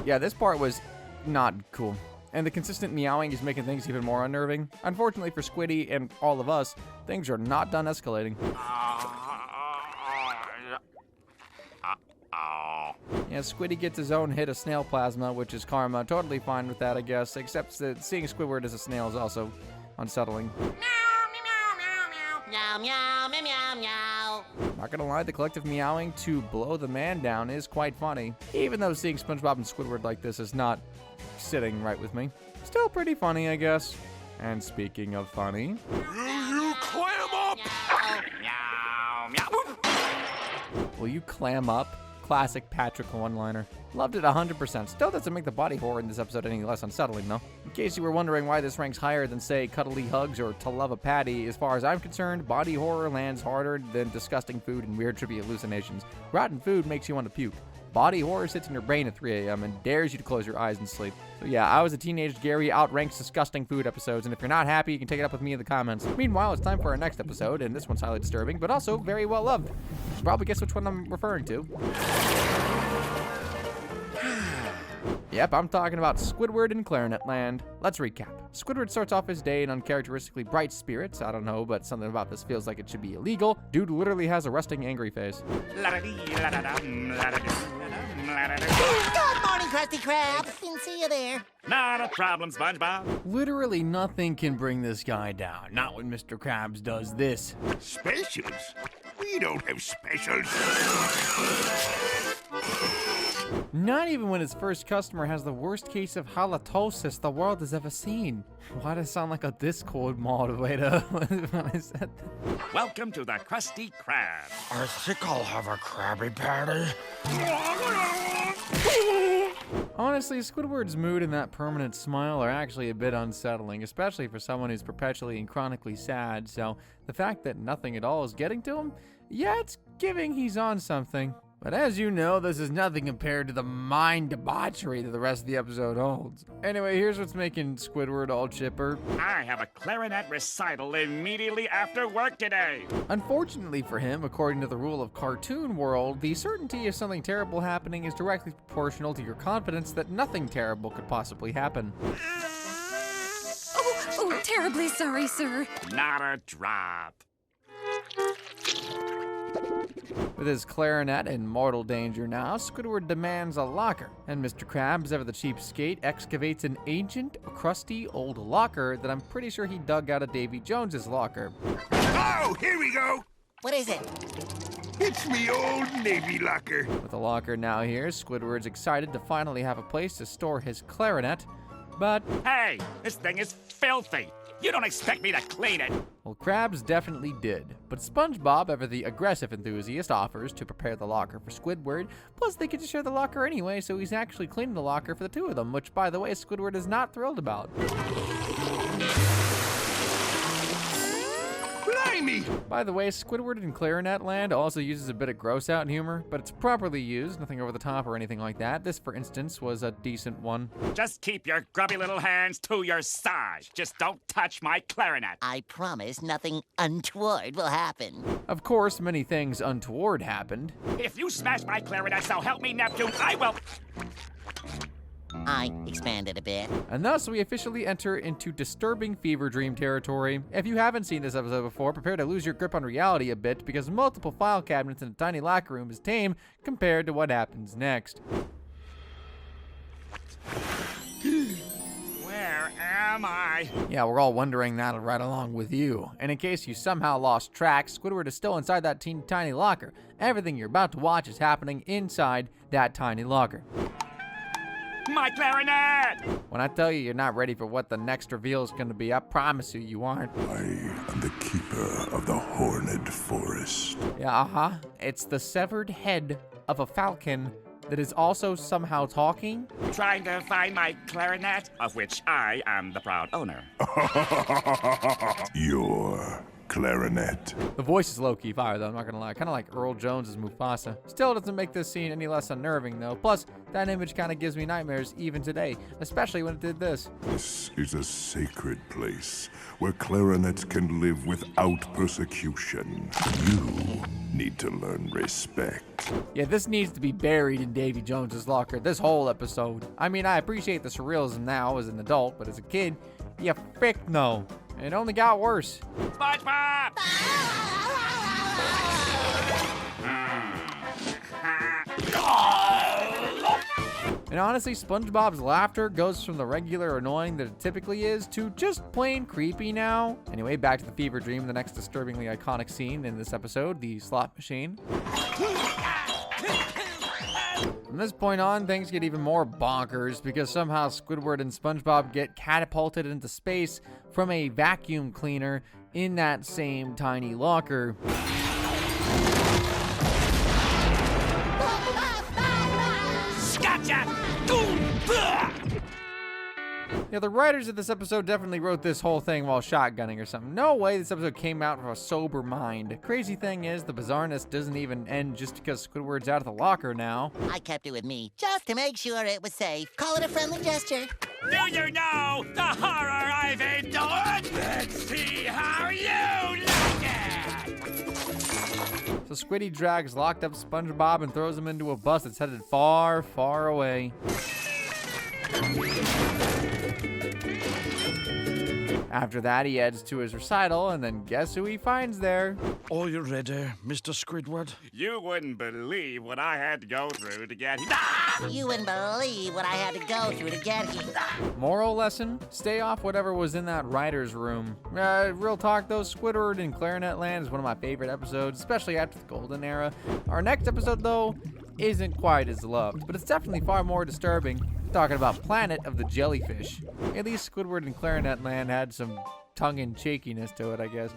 Yeah, this part was not cool. And the consistent meowing is making things even more unnerving. Unfortunately for Squiddy and all of us, things are not done escalating. Yeah, Squiddy gets his own hit of snail plasma, which is karma. Totally fine with that, I guess. Except that seeing Squidward as a snail is also unsettling. Meow, meow, meow, meow, meow. Not gonna lie, the collective meowing to blow the man down is quite funny. Even though seeing SpongeBob and Squidward like this is not sitting right with me. Still pretty funny, I guess. And speaking of funny... You clam up! Meow, meow. Will you clam up? Classic Patrick one-liner. Loved it 100%. Still doesn't make the body horror in this episode any less unsettling, though. In case you were wondering why this ranks higher than, say, cuddly hugs or to love a patty, as far as I'm concerned, body horror lands harder than disgusting food and weird trippy hallucinations. Rotten food makes you want to puke. Body horror sits in your brain at 3 a.m. and dares you to close your eyes and sleep. So yeah, I Was a Teenage Gary outranks disgusting food episodes, and if you're not happy, you can take it up with me in the comments. Meanwhile, it's time for our next episode, and this one's highly disturbing, but also very well loved. You should probably guess which one I'm referring to. Yep, I'm talking about Squidward in Clarinet Land. Let's recap. Squidward starts off his day in uncharacteristically bright spirits. I don't know, but something about this feels like it should be illegal. Dude literally has a resting angry face. Good morning, Krusty Krab. Didn't see you there. Not a problem, SpongeBob. Literally nothing can bring this guy down. Not when Mr. Krabs does this. Specials? We don't have specials. Not even when his first customer has the worst case of halitosis the world has ever seen. Why does it sound like a Discord moderator when I said that? Welcome to the Krusty Krab. I think I'll have a Krabby Patty. Honestly, Squidward's mood and that permanent smile are actually a bit unsettling, especially for someone who's perpetually and chronically sad, so the fact that nothing at all is getting to him, yeah, it's giving he's on something. But as you know, this is nothing compared to the mind debauchery that the rest of the episode holds. Anyway, here's what's making Squidward all chipper. I have a clarinet recital immediately after work today. Unfortunately for him, according to the rule of Cartoon World, the certainty of something terrible happening is directly proportional to your confidence that nothing terrible could possibly happen. Oh, terribly sorry, sir. Not a drop. With his clarinet in mortal danger now, Squidward demands a locker, and Mr. Krabs, ever the cheapskate, excavates an ancient, crusty old locker that I'm pretty sure he dug out of Davy Jones's locker. Oh, here we go. What is it? It's me old Navy locker. With the locker now here, Squidward's excited to finally have a place to store his clarinet, but, Hey, this thing is filthy. You don't expect me to clean it. well, Krabs definitely did. But SpongeBob, ever the aggressive enthusiast, offers to prepare the locker for Squidward, plus they get to share the locker anyway, so he's actually cleaning the locker for the two of them, which, by the way, Squidward is not thrilled about. Blimey! By the way, Squidward in Clarinet Land also uses a bit of gross out humor, but it's properly used, nothing over the top or anything like that. This, for instance, was a decent one. Just keep your grubby little hands to your side. Just don't touch my clarinet. I promise nothing untoward will happen. Of course, many things untoward happened. If you smash my clarinet, so help me Neptune, I will... I expanded a bit. And thus, we officially enter into disturbing fever dream territory. If you haven't seen this episode before, prepare to lose your grip on reality a bit, because multiple file cabinets in a tiny locker room is tame compared to what happens next. Where am I? Yeah, we're all wondering that right along with you. And in case you somehow lost track, Squidward is still inside that teeny tiny locker. Everything you're about to watch is happening inside that tiny locker. My clarinet! When I tell you you're not ready for what the next reveal is going to be, I promise you aren't. I am the keeper of the horned forest. Yeah, It's the severed head of a falcon that is also somehow talking. Trying to find my clarinet, of which I am the proud owner. Your clarinet. The voice is low-key fire, though, I'm not gonna lie. Kind of like Earl Jones as Mufasa. Still doesn't make this scene any less unnerving, though. Plus, that image kind of gives me nightmares even today, especially when it did this. This is a sacred place where clarinets can live without persecution. You need to learn respect. Yeah, this needs to be buried in Davy Jones's locker, this whole episode. I mean, I appreciate the surrealism now as an adult, but as a kid, you frick no. It only got worse. SpongeBob! And honestly, SpongeBob's laughter goes from the regular annoying that it typically is to just plain creepy now. Anyway, back to the fever dream, the next disturbingly iconic scene in this episode, the slot machine. From this point on, things get even more bonkers because somehow Squidward and SpongeBob get catapulted into space from a vacuum cleaner in that same tiny locker. Gotcha! Yeah, the writers of this episode definitely wrote this whole thing while shotgunning or something. No way this episode came out with a sober mind. Crazy thing is, the bizarreness doesn't even end just because Squidward's out of the locker now. I kept it with me just to make sure it was safe. Call it a friendly gesture. Do you know the horror I've endured? Let's see how you like it! So Squiddy drags locked up SpongeBob and throws him into a bus that's headed far, far away. After that, he heads to his recital, and then guess who he finds there? Are you ready, Mr. Squidward? You wouldn't believe what I had to go through to get here. You wouldn't believe what I had to go through to get here. Moral lesson? Stay off whatever was in that writer's room. Real talk though, Squidward in Clarinet Land is one of my favorite episodes, especially after the Golden Era. Our next episode, though, isn't quite as loved, but it's definitely far more disturbing. We're talking about Planet of the Jellyfish. At least Squidward in Clarinet Land had some tongue-in-cheekiness to it, I guess.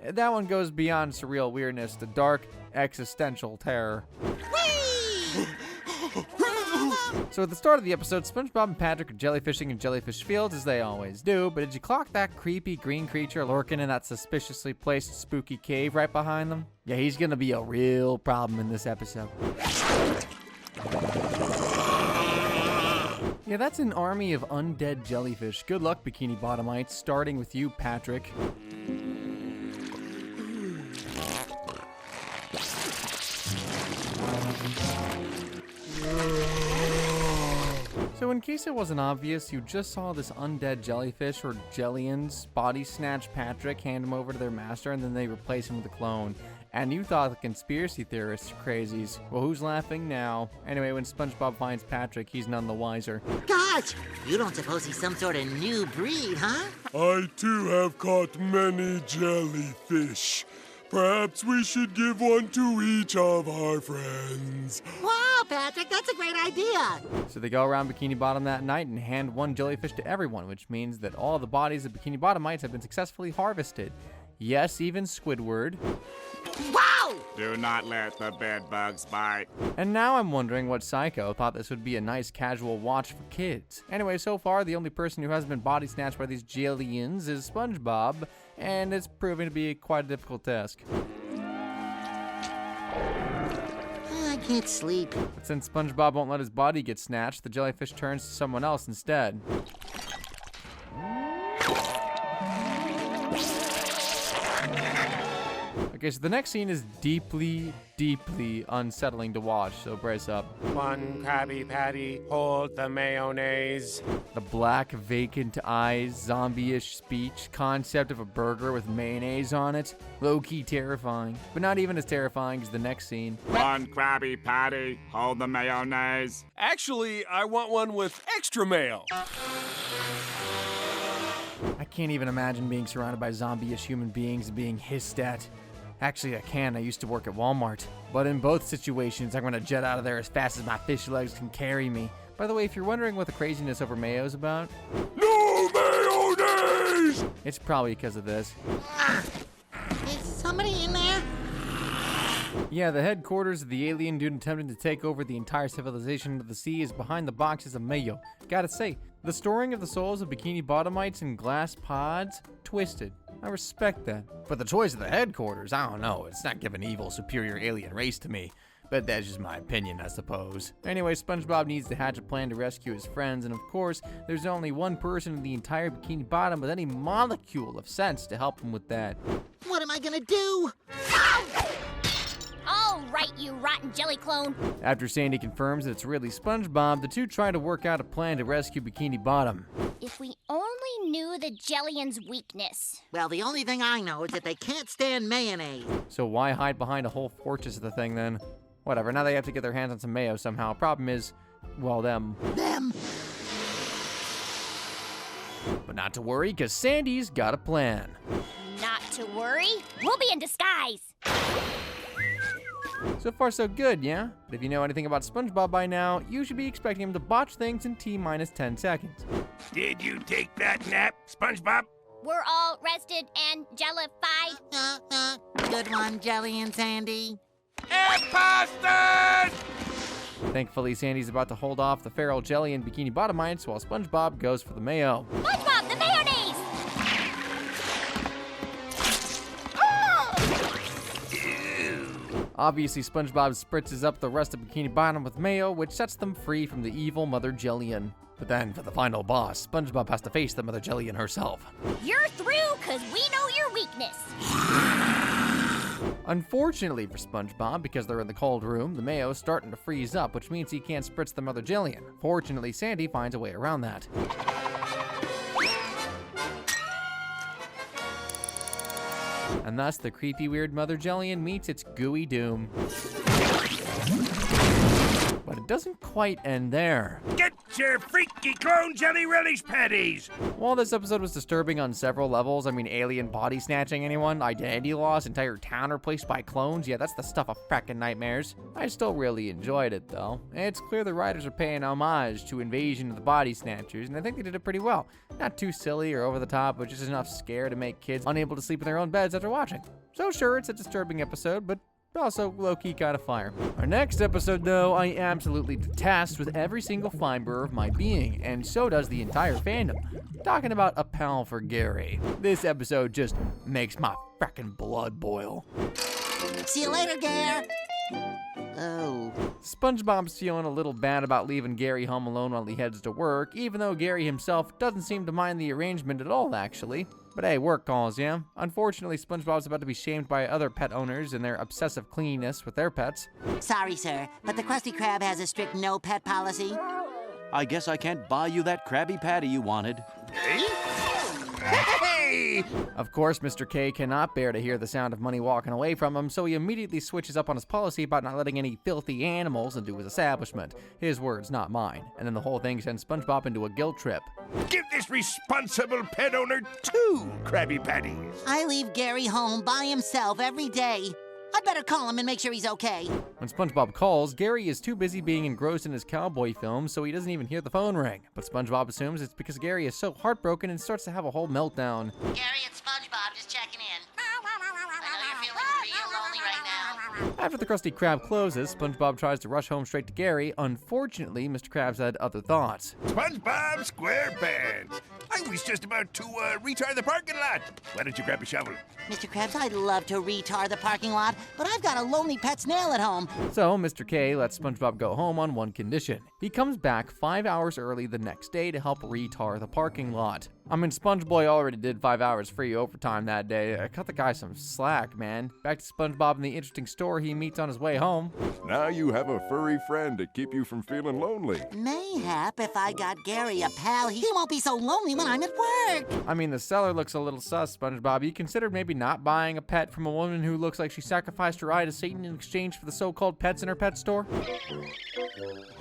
That one goes beyond surreal weirdness to dark, existential terror. So at the start of the episode, SpongeBob and Patrick are jellyfishing in Jellyfish Fields, as they always do, but did you clock that creepy green creature lurking in that suspiciously placed spooky cave right behind them? Yeah, he's gonna be a real problem in this episode. Yeah, that's an army of undead jellyfish. Good luck, Bikini Bottomites, starting with you, Patrick. So in case it wasn't obvious, you just saw this undead jellyfish or jellians body snatch Patrick, hand him over to their master, and then they replace him with a clone. And you thought the conspiracy theorists were crazies. Well, who's laughing now? Anyway, when SpongeBob finds Patrick, he's none the wiser. Gosh, you don't suppose he's some sort of new breed, huh? I too have caught many jellyfish. Perhaps we should give one to each of our friends. Wow, Patrick, that's a great idea. So they go around Bikini Bottom that night and hand one jellyfish to everyone, which means that all the bodies of Bikini Bottomites have been successfully harvested. Yes, even Squidward. Wow! Do not let the bed bugs bite. And now I'm wondering what psycho thought this would be a nice casual watch for kids. Anyway, so far, the only person who hasn't been body snatched by these jellians is SpongeBob, and it's proving to be quite a difficult task. I can't sleep. But since SpongeBob won't let his body get snatched, the jellyfish turns to someone else instead. Okay, so the next scene is deeply, deeply unsettling to watch, so brace up. One Krabby Patty, hold the mayonnaise. The black, vacant eyes, zombie-ish speech, concept of a burger with mayonnaise on it. Low-key terrifying, but not even as terrifying as the next scene. One Krabby Patty, hold the mayonnaise. Actually, I want one with extra mayo. I can't even imagine being surrounded by zombie-ish human beings and being hissed at. Actually, I can. I used to work at Walmart. But in both situations, I'm gonna jet out of there as fast as my fish legs can carry me. By the way, if you're wondering what the craziness over mayo is about, No mayonnaise! it's probably because of this. Is somebody in there? Yeah, the headquarters of the alien dude attempting to take over the entire civilization of the sea is behind the boxes of mayo. Gotta say, the storing of the souls of Bikini Bottomites in glass pods? Twisted. I respect that. But the choice of the headquarters, I don't know. It's not giving evil, superior alien race to me. But that's just my opinion, I suppose. Anyway, SpongeBob needs to hatch a plan to rescue his friends, and of course, there's only one person in the entire Bikini Bottom with any molecule of sense to help him with that. What am I gonna do? All right, you rotten jelly clone. After Sandy confirms that it's really SpongeBob, the two try to work out a plan to rescue Bikini Bottom. If we only knew the Jellian's weakness. Well, the only thing I know is that they can't stand mayonnaise. So why hide behind a whole fortress of the thing then? Whatever, now they have to get their hands on some mayo somehow. Problem is, well, them. Them? But not to worry, because Sandy's got a plan. Not to worry, we'll be in disguise. So far, so good, yeah? But if you know anything about SpongeBob by now, you should be expecting him to botch things in T-minus 10 seconds. Did you take that nap, SpongeBob? We're all rested and jellified. Good one, Jelly and Sandy. Imposters! Thankfully, Sandy's about to hold off the feral jelly and Bikini Bottomites while SpongeBob goes for the mayo. SpongeBob, the mayonnaise! Obviously, SpongeBob spritzes up the rest of Bikini Bottom with mayo, which sets them free from the evil Mother Jellian. But then, for the final boss, SpongeBob has to face the Mother Jellian herself. You're through, because we know your weakness. Unfortunately for SpongeBob, because they're in the cold room, the mayo's starting to freeze up, which means he can't spritz the Mother Jellian. Fortunately, Sandy finds a way around that. And thus, the creepy, weird Mother Jellian meets its gooey doom. But it doesn't quite end there. Get your freaky clone jelly relish patties! While this episode was disturbing on several levels, I mean, alien body snatching anyone, identity loss, entire town replaced by clones, yeah, that's the stuff of frackin' nightmares. I still really enjoyed it, though. It's clear the writers are paying homage to Invasion of the Body Snatchers, and I think they did it pretty well. Not too silly or over the top, but just enough scare to make kids unable to sleep in their own beds after watching. So sure, it's a disturbing episode, but also low-key kind of fire. Our next episode, though, I absolutely detest with every single fiber of my being, and so does the entire fandom. Talking about A Pal for Gary. This episode just makes my frackin' blood boil. See you later, Gare. Oh. SpongeBob's feeling a little bad about leaving Gary home alone while he heads to work, even though Gary himself doesn't seem to mind the arrangement at all, actually. But hey, work calls, yeah? Unfortunately, SpongeBob's about to be shamed by other pet owners and their obsessive cleanliness with their pets. Sorry, sir, but the Krusty Krab has a strict no pet policy. I guess I can't buy you that Krabby Patty you wanted. Of course, Mr. K cannot bear to hear the sound of money walking away from him, so he immediately switches up on his policy about not letting any filthy animals into his establishment. His words, not mine. And then the whole thing sends SpongeBob into a guilt trip. Give this responsible pet owner 2 Krabby Patties. I leave Gary home by himself every day. I better call him and make sure he's okay. When SpongeBob calls, Gary is too busy being engrossed in his cowboy film, so he doesn't even hear the phone ring. But SpongeBob assumes it's because Gary is so heartbroken and starts to have a whole meltdown. Gary, it's SpongeBob, just checking in. I know you're feeling real lonely right now. After the Krusty Krab closes, SpongeBob tries to rush home straight to Gary. Unfortunately, Mr. Krabs had other thoughts. SpongeBob SquarePants. I was just about to retar the parking lot. Why don't you grab a shovel? Mr. Krabs, I'd love to retar the parking lot, but I've got a lonely pet snail at home. So, Mr. K lets SpongeBob go home on one condition. He comes back 5 hours early the next day to help retar the parking lot. I mean, SpongeBoy already did 5 hours free overtime that day. I cut the guy some slack, man. Back to SpongeBob in the interesting store he meets on his way home. Now you have a furry friend to keep you from feeling lonely. Mayhap if I got Gary a pal, he won't be so lonely when I'm at work. I mean, the seller looks a little sus, SpongeBob. You considered maybe not buying a pet from a woman who looks like she sacrificed her eye to Satan in exchange for the so-called pets in her pet store?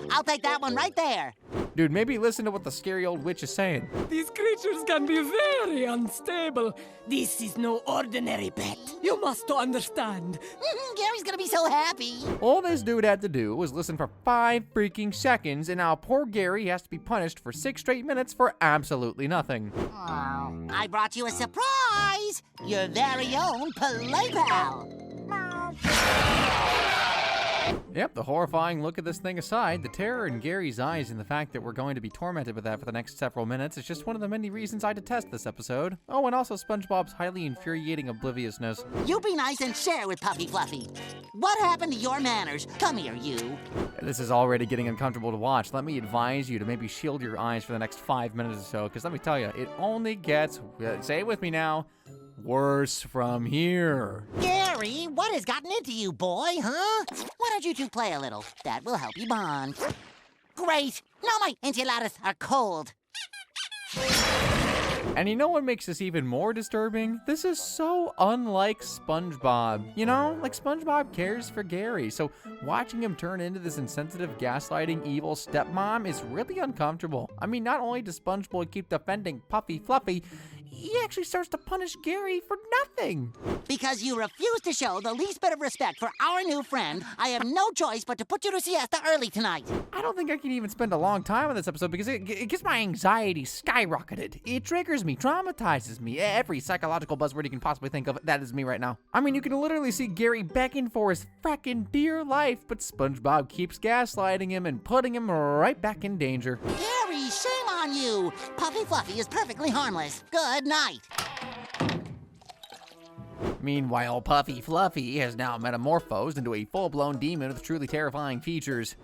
I'll take that one right there. Dude, maybe listen to what the scary old witch is saying. These creatures can be very unstable. This is no ordinary pet. You must understand. Gary's gonna be so happy. All this dude had to do was listen for 5 freaking seconds, and now poor Gary has to be punished for 6 straight minutes for absolutely nothing. Oh, I brought you a surprise. Your very own Play Pal. Yep, the horrifying look of this thing aside, the terror in Gary's eyes and the fact that we're going to be tormented with that for the next several minutes is just one of the many reasons I detest this episode. Oh, and also SpongeBob's highly infuriating obliviousness. You be nice and share with Puffy Fluffy. What happened to your manners? Come here, you. This is already getting uncomfortable to watch. Let me advise you to maybe shield your eyes for the next 5 minutes or so, because let me tell you, it only gets, say it with me now, worse from here. Gary, what has gotten into you, boy, huh? Why don't you two play a little? That will help you bond. Great. Now my enchiladas are cold. And you know what makes this even more disturbing? This is so unlike SpongeBob. You know, like SpongeBob cares for Gary, so watching him turn into this insensitive, gaslighting, evil stepmom is really uncomfortable. I mean, not only does SpongeBob keep defending Puffy Fluffy, he actually starts to punish Gary for nothing. Because you refuse to show the least bit of respect for our new friend, I have no choice but to put you to siesta early tonight. I don't think I can even spend a long time on this episode because it gets my anxiety skyrocketed. It triggers me, traumatizes me. Every psychological buzzword you can possibly think of, that is me right now. I mean, you can literally see Gary begging for his fracking dear life, but SpongeBob keeps gaslighting him and putting him right back in danger. Gary, shame on you. Puffy Fluffy is perfectly harmless. Good night. Meanwhile, Puffy Fluffy has now metamorphosed into a full-blown demon with truly terrifying features.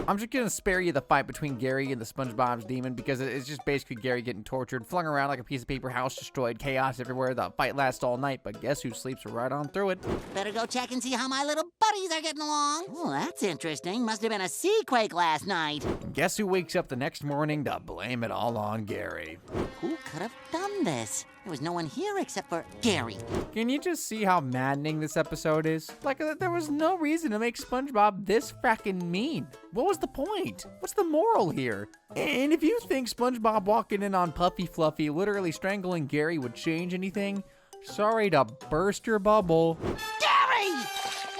I'm just gonna spare you the fight between Gary and the SpongeBob's demon because it's just basically Gary getting tortured, flung around like a piece of paper, house destroyed, chaos everywhere. The fight lasts all night, but guess who sleeps right on through it? Better go check and see how my little buddies are getting along. Oh, that's interesting. Must have been a seaquake last night. And guess who wakes up the next morning to blame it all on Gary? Who could have done this? There was no one here except for Gary. Can you just see how maddening this episode is? Like, there was no reason to make SpongeBob this fracking mean. What was the point? What's the moral here? And if you think SpongeBob walking in on Puffy Fluffy literally strangling Gary would change anything, sorry to burst your bubble. Gary!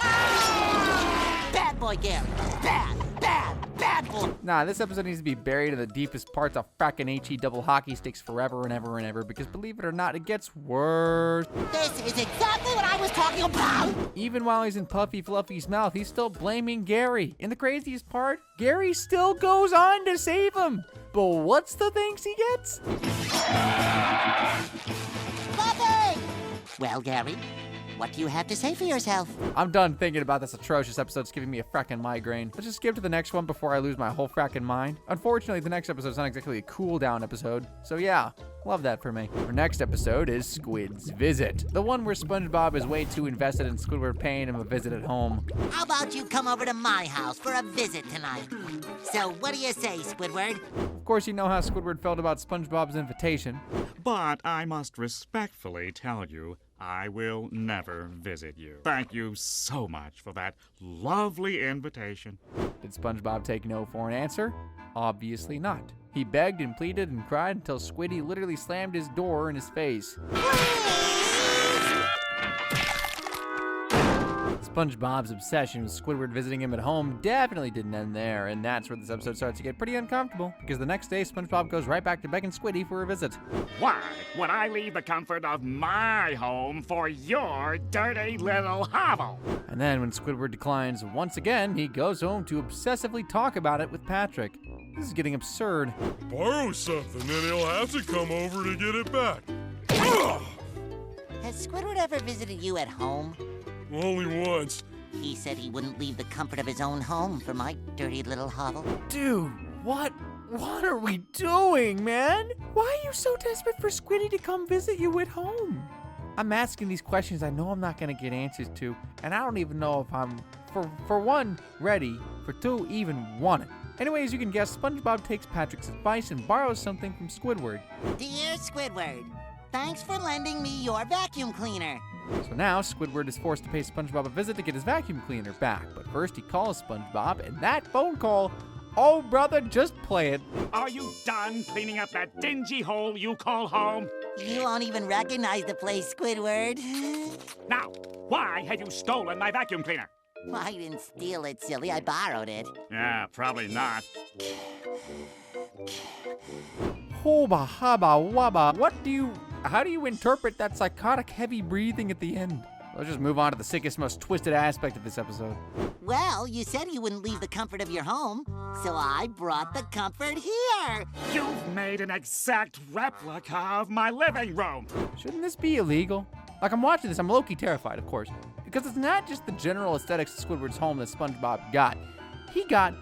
Ah! Bad boy Gary. Bad boy. Nah, this episode needs to be buried in the deepest parts of frackin' HE double hockey sticks forever and ever and ever, because believe it or not, it gets worse. This is exactly what I was talking about. Even while he's in Puffy Fluffy's mouth, he's still blaming Gary. And the craziest part, Gary still goes on to save him. But what's the thanks he gets? Fluffy! Well, Gary, What do you have to say for yourself? I'm done thinking about this atrocious episode. It's giving me a frackin' migraine. Let's just skip to the next one before I lose my whole frackin' mind. Unfortunately, the next episode's not exactly a cool down episode. So yeah, love that for me. Our next episode is Squid's Visit. The one where SpongeBob is way too invested in Squidward paying him a visit at home. How about you come over to my house for a visit tonight? So what do you say, Squidward? Of course, you know how Squidward felt about SpongeBob's invitation. But I must respectfully tell you, I will never visit you. Thank you so much for that lovely invitation. Did SpongeBob take no for an answer? Obviously not. He begged and pleaded and cried until Squiddy literally slammed his door in his face. SpongeBob's obsession with Squidward visiting him at home definitely didn't end there, and that's where this episode starts to get pretty uncomfortable, because the next day SpongeBob goes right back to begging Squiddy for a visit. Why would I leave the comfort of my home for your dirty little hovel? And then when Squidward declines once again, he goes home to obsessively talk about it with Patrick. This is getting absurd. Borrow something, then he'll have to come over to get it back. Has Squidward ever visited you at home? Only once. He said he wouldn't leave the comfort of his own home for my dirty little hovel. Dude, what are we doing, man? Why are you so desperate for Squiddy to come visit you at home? I'm asking these questions I know I'm not gonna get answers to, and I don't even know if I'm, for one, ready, for two, even want it. Anyway, as you can guess, SpongeBob takes Patrick's advice and borrows something from Squidward. Dear Squidward, thanks for lending me your vacuum cleaner. So now, Squidward is forced to pay SpongeBob a visit to get his vacuum cleaner back. But first, he calls SpongeBob, and that phone call, oh brother, just play it. Are you done cleaning up that dingy hole you call home? You won't even recognize the place, Squidward. Now, why have you stolen my vacuum cleaner? Well, I didn't steal it, silly. I borrowed it. Yeah, probably not. Hoba haba waba. How do you interpret that psychotic heavy breathing at the end? Let's just move on to the sickest, most twisted aspect of this episode. Well, you said you wouldn't leave the comfort of your home, so I brought the comfort here. You've made an exact replica of my living room. Shouldn't this be illegal? Like, I'm watching this, I'm low-key terrified, of course. Because it's not just the general aesthetics of Squidward's home that SpongeBob got. He got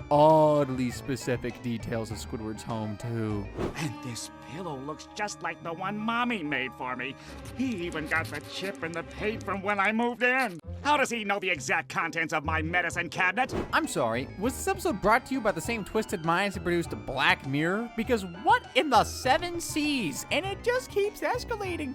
oddly specific details of Squidward's home, too. And this pillow looks just like the one Mommy made for me. He even got the chip in the paint from when I moved in. How does he know the exact contents of my medicine cabinet? I'm sorry, was this episode brought to you by the same twisted minds that produced Black Mirror? Because what in the 7 seas? And it just keeps escalating.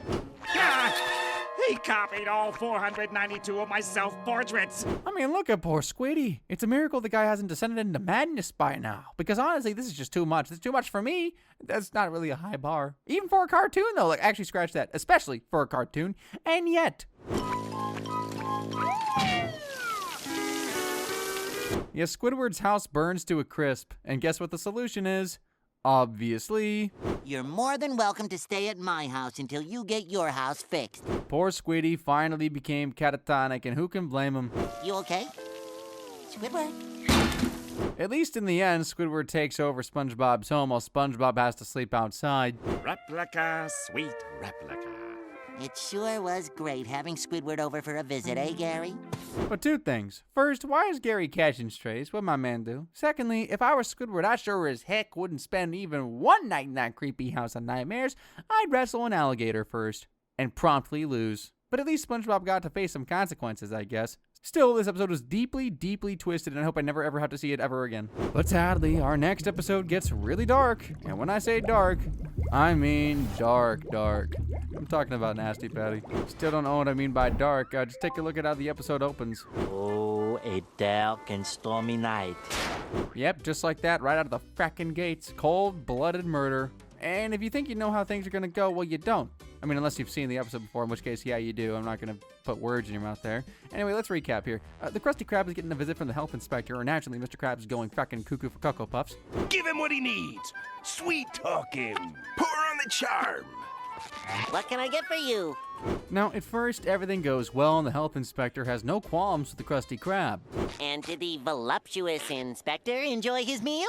He copied all 492 of my self-portraits. I mean, look at poor Squiddy. It's a miracle the guy hasn't descended into madness by now. Because honestly, this is just too much. It's too much for me. That's not really a high bar. Even for a cartoon, though. Like, actually, scratch that. Especially for a cartoon. And yet. Yes, Squidward's house burns to a crisp. And guess what the solution is? Obviously. You're more than welcome to stay at my house until you get your house fixed. Poor Squiddy finally became catatonic, and who can blame him? You okay? Squidward? At least in the end, Squidward takes over SpongeBob's home while SpongeBob has to sleep outside. Replica, sweet replica. It sure was great having Squidward over for a visit, eh, Gary? But two things. First, why is Gary catching strays? What'd my man do? Secondly, if I were Squidward, I sure as heck wouldn't spend even one night in that creepy house of nightmares. I'd wrestle an alligator first. And promptly lose. But at least SpongeBob got to face some consequences, I guess. Still, this episode was deeply, deeply twisted, and I hope I never ever have to see it ever again. But sadly, our next episode gets really dark. And when I say dark, I mean dark. I'm talking about Nasty Patty. Still don't know what I mean by dark. Just take a look at how the episode opens. Oh, a dark and stormy night. Yep, just like that, right out of the frackin' gates. Cold-blooded murder. And if you think you know how things are gonna go, well, you don't. I mean, unless you've seen the episode before, in which case, yeah, you do. I'm not gonna put words in your mouth there. Anyway, let's recap here. The Krusty Krab is getting a visit from the health inspector, or naturally, Mr. Krabs is going frackin' cuckoo for Cocoa Puffs. Give him what he needs. Sweet talk him. Pour on the charm. What can I get for you? Now, at first, everything goes well, and the health inspector has no qualms with the Krusty Krab. And did the voluptuous inspector enjoy his meal?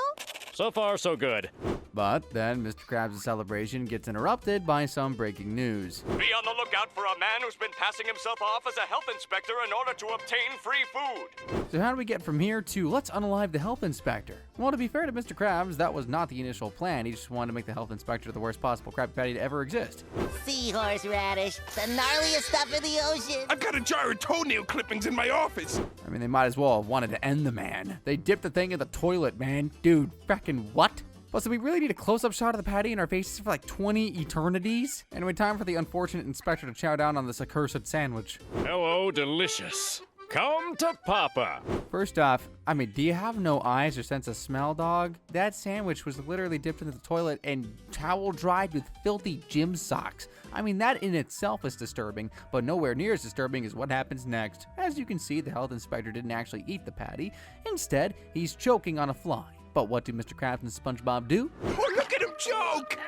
So far, so good. But then Mr. Krabs' celebration gets interrupted by some breaking news. Be on the lookout for a man who's been passing himself off as a health inspector in order to obtain free food. So how do we get from here to let's unalive the health inspector? Well, to be fair to Mr. Krabs, that was not the initial plan. He just wanted to make the health inspector the worst possible Krabby Patty to ever exist. Seahorse radish, the gnarliest stuff in the ocean. I've got a jar of toenail clippings in my office. I mean, they might as well have wanted to end the man. They dipped the thing in the toilet, man. Dude, fracking what? Plus, do we really need a close-up shot of the patty in our faces for like 20 eternities? Anyway, time for the unfortunate inspector to chow down on this accursed sandwich. Hello, delicious. Come to Papa. First off, I mean, do you have no eyes or sense of smell, dog? That sandwich was literally dipped into the toilet and towel dried with filthy gym socks. I mean, that in itself is disturbing, but nowhere near as disturbing as what happens next. As you can see, the health inspector didn't actually eat the patty. Instead, he's choking on a fly. But what do Mr. Krabs and SpongeBob do? Oh, look at him choke!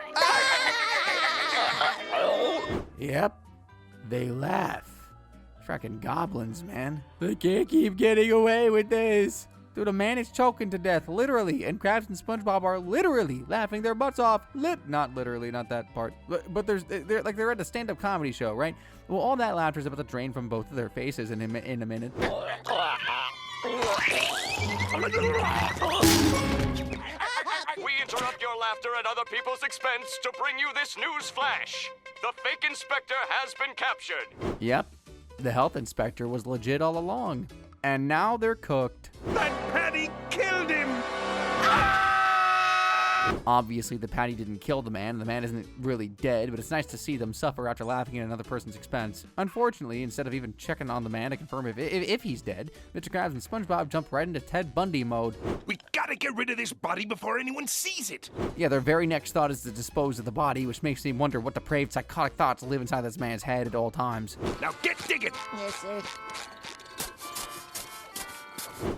Yep, they laugh. Frackin' goblins, man. They can't keep getting away with this. Dude, a man is choking to death, literally, and Krabs and SpongeBob are literally laughing their butts off. Not literally, not that part. But they're at a stand-up comedy show, right? Well, all that laughter is about to drain from both of their faces in a minute. We interrupt your laughter at other people's expense to bring you this news flash. The fake inspector has been captured. Yep, the health inspector was legit all along. And now they're cooked. That patty killed him! Obviously, the patty didn't kill the man. The man isn't really dead, but it's nice to see them suffer after laughing at another person's expense. Unfortunately, instead of even checking on the man to confirm if he's dead, Mr. Krabs and SpongeBob jump right into Ted Bundy mode. We gotta get rid of this body before anyone sees it. Yeah, their very next thought is to dispose of the body, which makes me wonder what depraved psychotic thoughts live inside this man's head at all times. Now get digging! Yes, sir.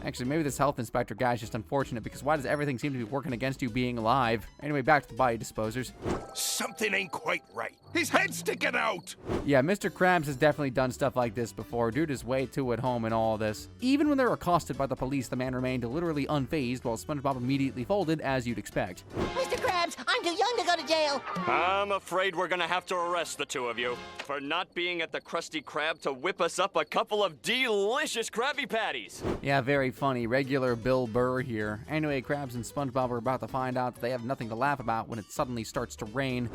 Actually, maybe this health inspector guy is just unfortunate, because why does everything seem to be working against you being alive? Anyway, back to the body disposers. Something ain't quite right. His head's sticking out! Yeah, Mr. Krabs has definitely done stuff like this before. Dude is way too at home in all this. Even when they were accosted by the police, the man remained literally unfazed, while SpongeBob immediately folded, as you'd expect. Mr. Krabs, I'm too young to go to jail. I'm afraid we're gonna have to arrest the two of you for not being at the Krusty Krab to whip us up a couple of delicious Krabby Patties. Yeah, very funny. Regular Bill Burr here. Anyway, Krabs and SpongeBob are about to find out that they have nothing to laugh about when it suddenly starts to rain.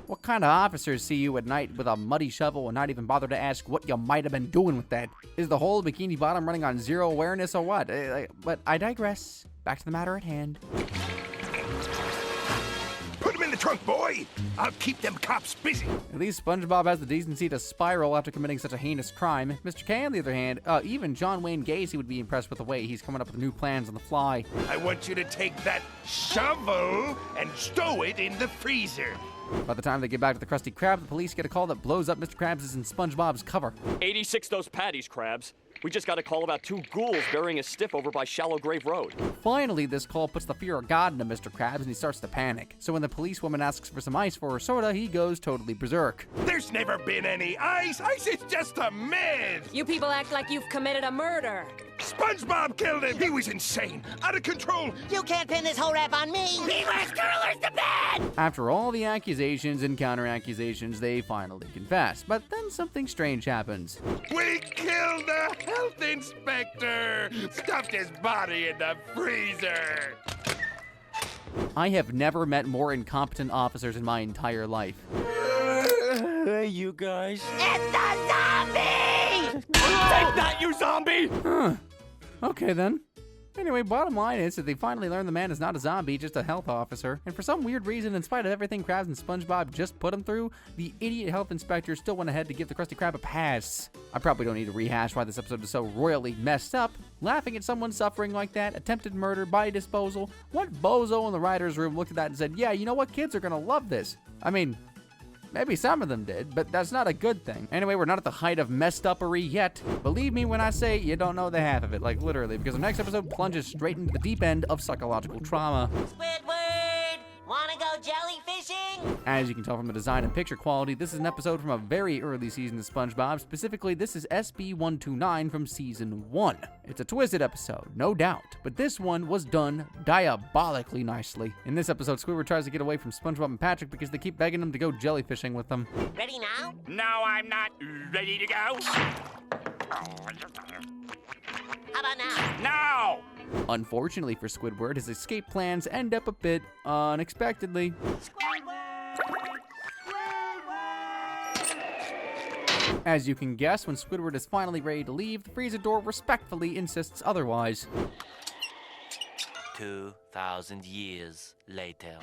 What kind of officers see you at night with a muddy shovel and not even bother to ask what you might have been doing with that? Is the whole Bikini Bottom running on zero awareness or what? But I digress. Back to the matter at hand. Put him in the trunk, boy! I'll keep them cops busy. At least SpongeBob has the decency to spiral after committing such a heinous crime. Mr. K, on the other hand, even John Wayne Gacy would be impressed with the way he's coming up with new plans on the fly. I want you to take that shovel and stow it in the freezer. By the time they get back to the Krusty Krab, the police get a call that blows up Mr. Krabs' and SpongeBob's cover. 86 those patties, Krabs. We just got a call about two ghouls burying a stiff over by Shallow Grave Road. Finally, this call puts the fear of God into Mr. Krabs, and he starts to panic. So when the policewoman asks for some ice for her soda, he goes totally berserk. There's never been any ice. Ice is just a myth. You people act like you've committed a murder. SpongeBob killed him. He was insane, out of control. You can't pin this whole rap on me. Meatless curlers to bed. After all the accusations and counter-accusations, they finally confess. But then something strange happens. We killed the health inspector. Stuffed his body in the freezer. I have never met more incompetent officers in my entire life. Hey, you guys. It's a zombie! Take that, you zombie! Huh. Okay, then. Anyway, bottom line is that they finally learned the man is not a zombie, just a health officer. And for some weird reason, in spite of everything Krabs and SpongeBob just put him through, the idiot health inspector still went ahead to give the Krusty Krab a pass. I probably don't need to rehash why this episode is so royally messed up. Laughing at someone suffering like that, attempted murder, body disposal. What bozo in the writer's room looked at that and said, yeah, you know what, kids are gonna love this. I mean, maybe some of them did, but that's not a good thing. Anyway, we're not at the height of messed uppery yet. Believe me when I say you don't know the half of it, like literally, because the next episode plunges straight into the deep end of psychological trauma. Squidward, wanna go jellyfishing? As you can tell from the design and picture quality, this is an episode from a very early season of SpongeBob. Specifically, this is SB129 from Season 1. It's a twisted episode, no doubt, but this one was done diabolically nicely. In this episode, Squidward tries to get away from SpongeBob and Patrick because they keep begging him to go jellyfishing with them. Ready now? No, I'm not ready to go. How about now? No! Unfortunately for Squidward, his escape plans end up a bit unexpectedly. As you can guess, when Squidward is finally ready to leave, the freezer door respectfully insists otherwise. 2,000 years later.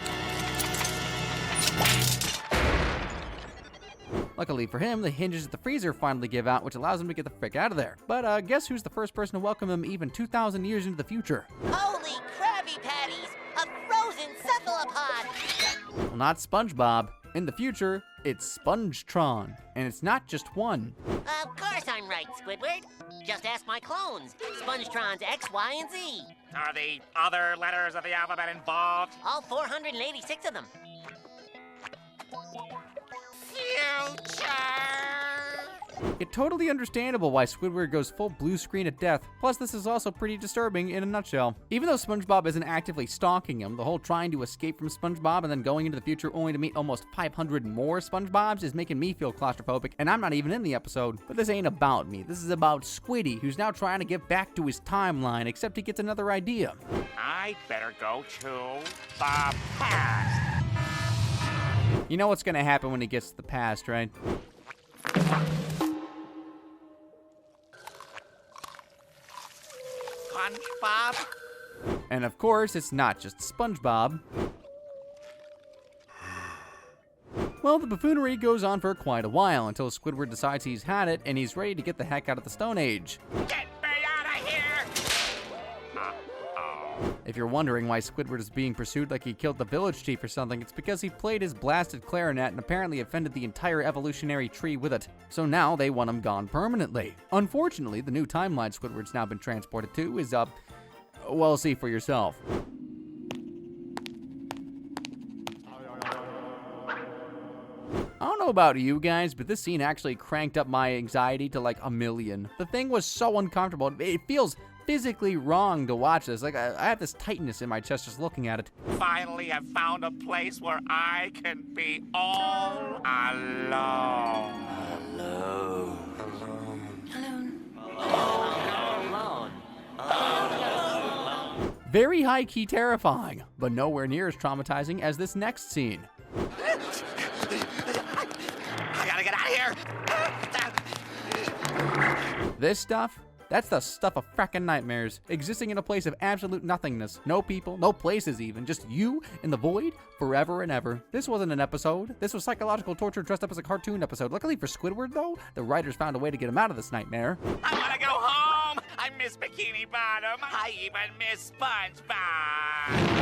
Luckily for him, the hinges at the freezer finally give out, which allows him to get the frick out of there. But guess who's the first person to welcome him even 2,000 years into the future? Holy Krabby Patties! A frozen cephalopod! Well, not SpongeBob. In the future, it's Spongetron. And it's not just one. Of course I'm right, Squidward. Just ask my clones. Spongetron's X, Y, and Z. Are the other letters of the alphabet involved? All 486 of them. It's totally understandable why Squidward goes full blue screen at death. Plus, this is also pretty disturbing in a nutshell. Even though SpongeBob isn't actively stalking him, the whole trying to escape from SpongeBob and then going into the future only to meet almost 500 more SpongeBobs is making me feel claustrophobic, and I'm not even in the episode. But this ain't about me. This is about Squiddy, who's now trying to get back to his timeline, except he gets another idea. I'd better go to the past. You know what's gonna happen when he gets to the past, right? SpongeBob? And of course, it's not just SpongeBob. Well, the buffoonery goes on for quite a while until Squidward decides he's had it and he's ready to get the heck out of the Stone Age. Get me out of here! If you're wondering why Squidward is being pursued like he killed the village chief or something, it's because he played his blasted clarinet and apparently offended the entire evolutionary tree with it. So now they want him gone permanently. Unfortunately, the new timeline Squidward's now been transported to is well, see for yourself. I don't know about you guys, but this scene actually cranked up my anxiety to like 1,000,000. The thing was so uncomfortable. It feels physically wrong to watch this. Like, I have this tightness in my chest just looking at it. Finally, I've found a place where I can be all alone. Very high-key terrifying, but nowhere near as traumatizing as this next scene. I gotta get out of here! This stuff? That's the stuff of frackin' nightmares, existing in a place of absolute nothingness. No people, no places even, just you and the void forever and ever. This wasn't an episode. This was psychological torture dressed up as a cartoon episode. Luckily for Squidward, though, the writers found a way to get him out of this nightmare. I wanna go home! I miss Bikini Bottom. I even miss SpongeBob.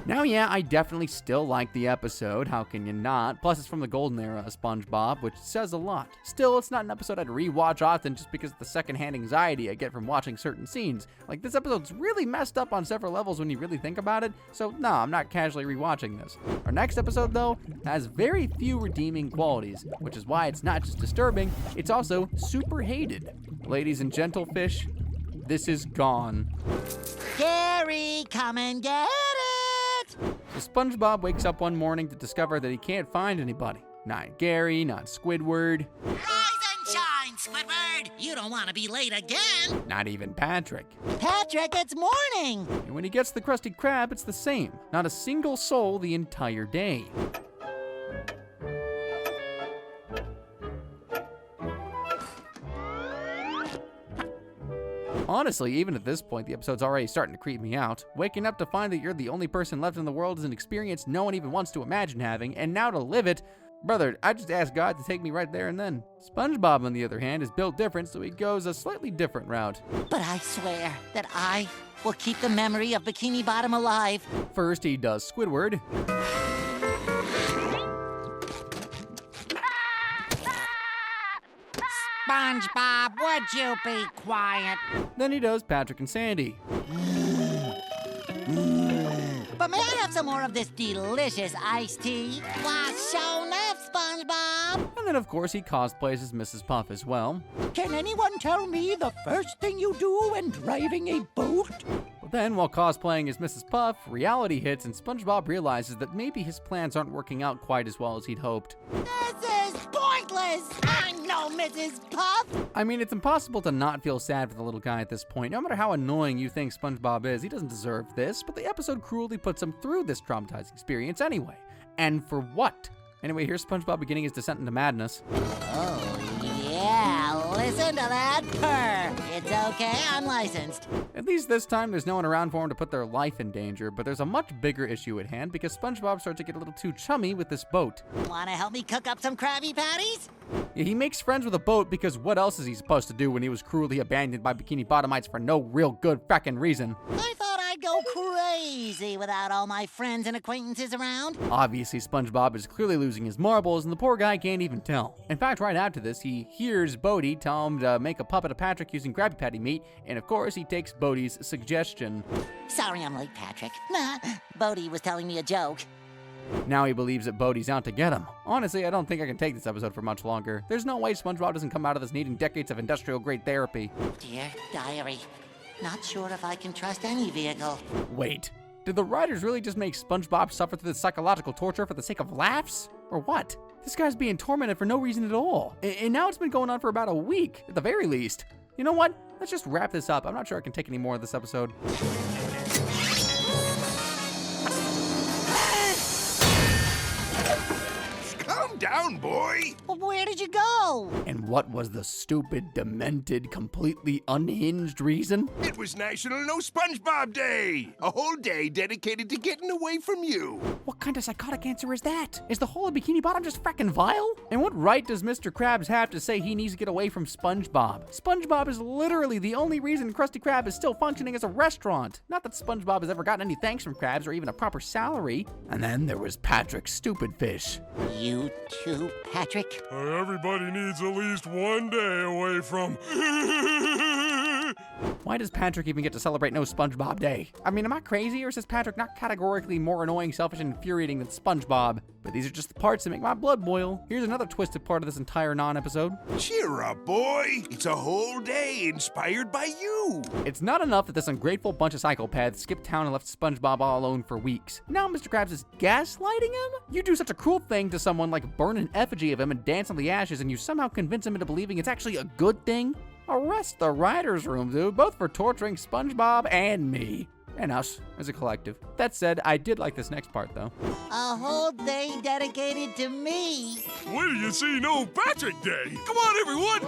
Now, yeah, I definitely still like the episode. How can you not? Plus, it's from the golden era of SpongeBob, which says a lot. Still, it's not an episode I'd rewatch often just because of the secondhand anxiety I get from watching certain scenes. Like, this episode's really messed up on several levels when you really think about it, so no, I'm not casually rewatching this. Our next episode, though, has very few redeeming qualities, which is why it's not just disturbing, it's also super hated. Ladies and gentlefish, this is gone. Gary, come and get it! So SpongeBob wakes up one morning to discover that he can't find anybody. Not Gary, not Squidward. Rise and shine, Squidward! You don't want to be late again! Not even Patrick. Patrick, it's morning! And when he gets the Krusty Krab, it's the same. Not a single soul the entire day. Honestly, even at this point, the episode's already starting to creep me out. Waking up to find that you're the only person left in the world is an experience no one even wants to imagine having, and now to live it, brother, I just asked God to take me right there and then. SpongeBob, on the other hand, is built different, so he goes a slightly different route. But I swear that I will keep the memory of Bikini Bottom alive. First, he does Squidward. SpongeBob, would you be quiet? Then he does Patrick and Sandy. But may I have some more of this delicious iced tea? Why, show enough, SpongeBob. And then, of course, he cosplays as Mrs. Puff as well. Can anyone tell me the first thing you do when driving a boat? But then, while cosplaying as Mrs. Puff, reality hits and SpongeBob realizes that maybe his plans aren't working out quite as well as he'd hoped. This is pointless. I'm no Mrs. Puff. I mean, it's impossible to not feel sad for the little guy at this point. No matter how annoying you think SpongeBob is, he doesn't deserve this, but the episode cruelly puts him through this traumatizing experience anyway. And for what? Anyway, here's SpongeBob beginning his descent into madness. Oh, yeah, listen to that purr. It's okay, I'm licensed. At least this time, there's no one around for him to put their life in danger, but there's a much bigger issue at hand because SpongeBob starts to get a little too chummy with this boat. Wanna help me cook up some Krabby Patties? Yeah, he makes friends with a boat because what else is he supposed to do when he was cruelly abandoned by Bikini Bottomites for no real good frackin' reason? I thought I'd go crazy without all my friends and acquaintances around. Obviously, SpongeBob is clearly losing his marbles, and the poor guy can't even tell. In fact, right after this, he hears Bodie tell him to make a puppet of Patrick using Krabby Patty meat, and of course, he takes Bodie's suggestion. Sorry I'm late, Patrick. Nah, Bodie was telling me a joke. Now he believes that Bodie's out to get him. Honestly, I don't think I can take this episode for much longer. There's no way SpongeBob doesn't come out of this needing decades of industrial-grade therapy. Dear Diary, not sure if I can trust any vehicle. Wait, did the writers really just make SpongeBob suffer through the psychological torture for the sake of laughs? Or what? This guy's being tormented for no reason at all. And now it's been going on for about a week, at the very least. You know what? Let's just wrap this up. I'm not sure I can take any more of this episode. Calm down, boy. Well, where did you go? And what was the stupid, demented, completely unhinged reason? It was National No SpongeBob Day. A whole day dedicated to getting away from you. What kind of psychotic answer is that? Is the whole of Bikini Bottom just frackin' vile? And what right does Mr. Krabs have to say he needs to get away from SpongeBob? SpongeBob is literally the only reason Krusty Krab is still functioning as a restaurant. Not that SpongeBob has ever gotten any thanks from Krabs or even a proper salary. And then there was Patrick Stupid Fish. You too, Patrick? Everybody needs at least one day away from... Why does Patrick even get to celebrate No SpongeBob Day? I mean, am I crazy, or is this Patrick not categorically more annoying, selfish, and infuriating than SpongeBob? But these are just the parts that make my blood boil. Here's another twisted part of this entire non-episode. Cheer up, boy. It's a whole day inspired by you. It's not enough that this ungrateful bunch of psychopaths skipped town and left SpongeBob all alone for weeks. Now Mr. Krabs is gaslighting him? You do such a cruel thing to someone like burn an effigy of him and dance on the ashes, and you somehow convince him into believing it's actually a good thing? Arrest the writer's room, dude, both for torturing SpongeBob and me. And us, as a collective. That said, I did like this next part, though. A whole day dedicated to me. Wait till you see No Patrick Day. Come on, everyone.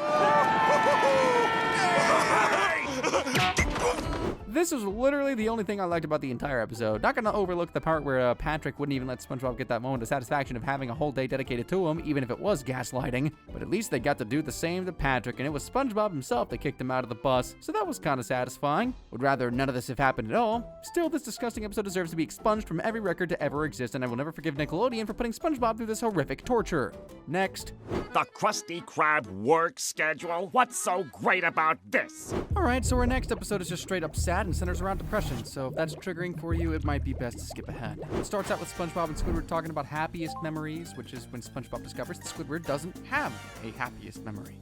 This was literally the only thing I liked about the entire episode. Not gonna overlook the part where Patrick wouldn't even let SpongeBob get that moment of satisfaction of having a whole day dedicated to him, even if it was gaslighting. But at least they got to do the same to Patrick, and it was SpongeBob himself that kicked him out of the bus, so that was kind of satisfying. Would rather none of this have happened at all. Still, this disgusting episode deserves to be expunged from every record to ever exist, and I will never forgive Nickelodeon for putting SpongeBob through this horrific torture. Next. The Krusty Krab work schedule? What's so great about this? Alright, so our next episode is just straight up sad and centers around depression, so if that's triggering for you, it might be best to skip ahead. It starts out with SpongeBob and Squidward talking about happiest memories, which is when SpongeBob discovers that Squidward doesn't have a happiest memory.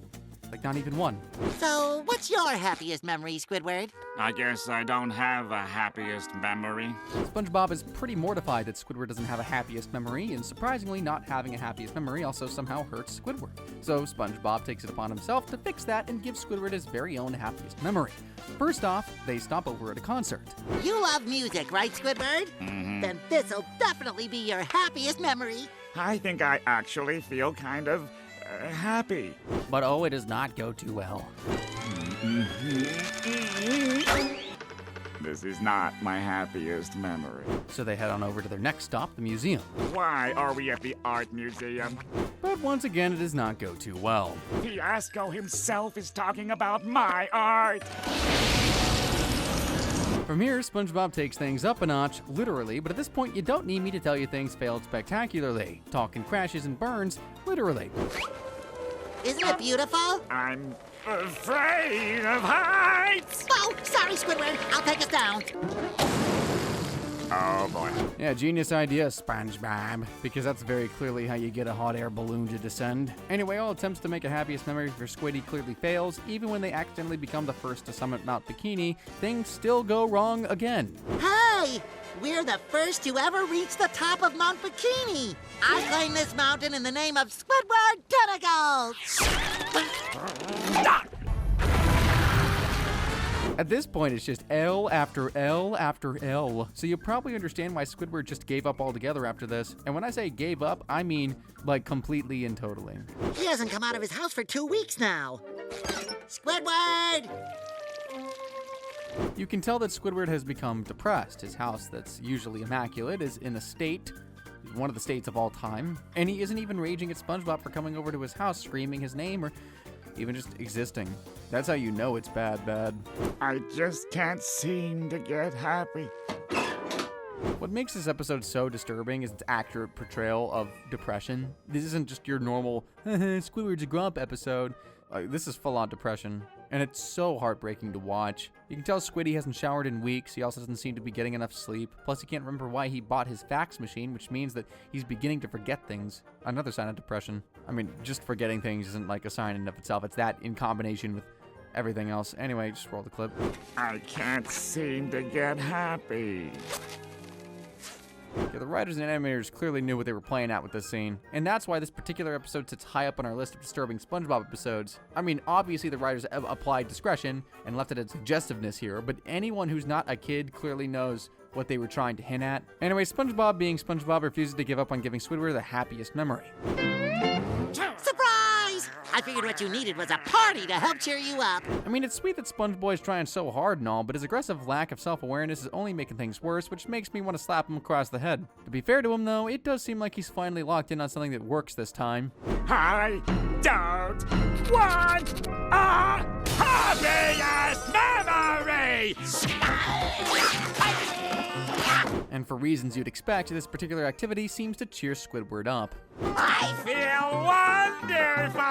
Like, not even one. So, what's your happiest memory, Squidward? I guess I don't have a happiest memory. SpongeBob is pretty mortified that Squidward doesn't have a happiest memory, and surprisingly, not having a happiest memory also somehow hurts Squidward. So SpongeBob takes it upon himself to fix that and give Squidward his very own happiest memory. First off, they stop over at a concert. You love music, right, Squidward? Mm-hmm. Then this'll definitely be your happiest memory. I think I actually feel kind of happy. But oh, it does not go too well. This is not my happiest memory. So they head on over to their next stop, the museum. Why are we at the art museum? But once again, it does not go too well. Fiasco himself is talking about my art. From here, SpongeBob takes things up a notch, literally, but at this point, you don't need me to tell you things failed spectacularly. Talking crashes and burns, literally. Isn't it beautiful? I'm afraid of heights! Oh, sorry, Squidward. I'll take us down. Oh boy. Yeah, genius idea, SpongeBob, because that's very clearly how you get a hot air balloon to descend. Anyway, all attempts to make a happiest memory for Squiddy clearly fails. Even when they accidentally become the first to summit Mount Bikini, things still go wrong again. Hey! We're the first to ever reach the top of Mount Bikini! I claim this mountain in the name of Squidward Tentacles! At this point, it's just L after L after L. So you'll probably understand why Squidward just gave up altogether after this. And when I say gave up, I mean, like, completely and totally. He hasn't come out of his house for 2 weeks now. Squidward! You can tell that Squidward has become depressed. His house, that's usually immaculate, is in a state, one of the states of all time. And he isn't even raging at SpongeBob for coming over to his house, screaming his name, or even just existing. That's how you know it's bad. I just can't seem to get happy. What makes this episode so disturbing is its accurate portrayal of depression. This isn't just your normal, Squidward's a grump episode. This is full-on depression, and it's so heartbreaking to watch. You can tell Squiddy hasn't showered in weeks. He also doesn't seem to be getting enough sleep. Plus, he can't remember why he bought his fax machine, which means that he's beginning to forget things. Another sign of depression. I mean, just forgetting things isn't like a sign in and of itself. It's that in combination with everything else. Anyway, just roll the clip. I can't seem to get happy. Yeah, the writers and animators clearly knew what they were playing at with this scene, and that's why this particular episode sits high up on our list of disturbing SpongeBob episodes. I mean, obviously the writers applied discretion and left it at suggestiveness here, but anyone who's not a kid clearly knows what they were trying to hint at. Anyway, SpongeBob being SpongeBob refuses to give up on giving Squidward the happiest memory. Surprise! I figured what you needed was a party to help cheer you up. I mean, it's sweet that SpongeBob is trying so hard and all, but his aggressive lack of self-awareness is only making things worse, which makes me want to slap him across the head. To be fair to him, though, it does seem like he's finally locked in on something that works this time. I don't want a happiest memory! And for reasons you'd expect, this particular activity seems to cheer Squidward up. I feel wonderful!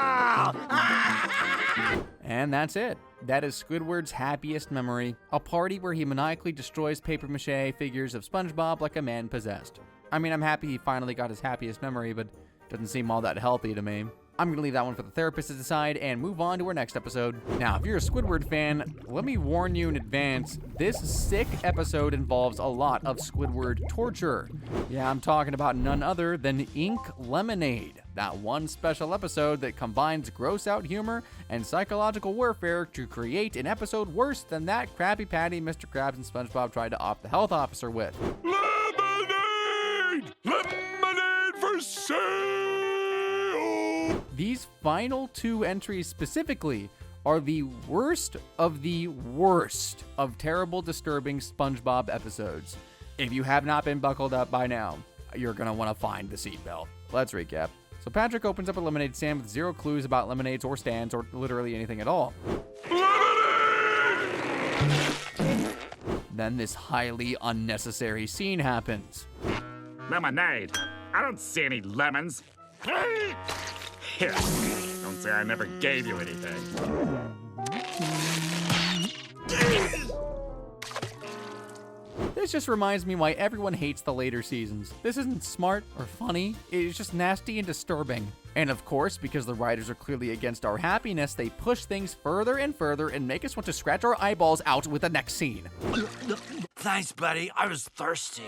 And that's it. That is Squidward's happiest memory. A party where he maniacally destroys papier-mâché figures of SpongeBob like a man possessed. I mean, I'm happy he finally got his happiest memory, but doesn't seem all that healthy to me. I'm going to leave that one for the therapist to decide and move on to our next episode. Now, if you're a Squidward fan, let me warn you in advance, this sick episode involves a lot of Squidward torture. Yeah, I'm talking about none other than Ink Lemonade, that one special episode that combines gross-out humor and psychological warfare to create an episode worse than that Krabby Patty Mr. Krabs and SpongeBob tried to off the health officer with. Lemonade! Lemonade for sale! These final two entries specifically are the worst of terrible, disturbing SpongeBob episodes. If you have not been buckled up by now, you're going to want to find the seatbelt. Let's recap. So Patrick opens up a lemonade stand with zero clues about lemonades or stands or literally anything at all. Lemonade! Then this highly unnecessary scene happens. Lemonade? I don't see any lemons. Here, don't say I never gave you anything. This just reminds me why everyone hates the later seasons. This isn't smart or funny, it's just nasty and disturbing. And of course, because the writers are clearly against our happiness, they push things further and further and make us want to scratch our eyeballs out with the next scene. Thanks, buddy. I was thirsty.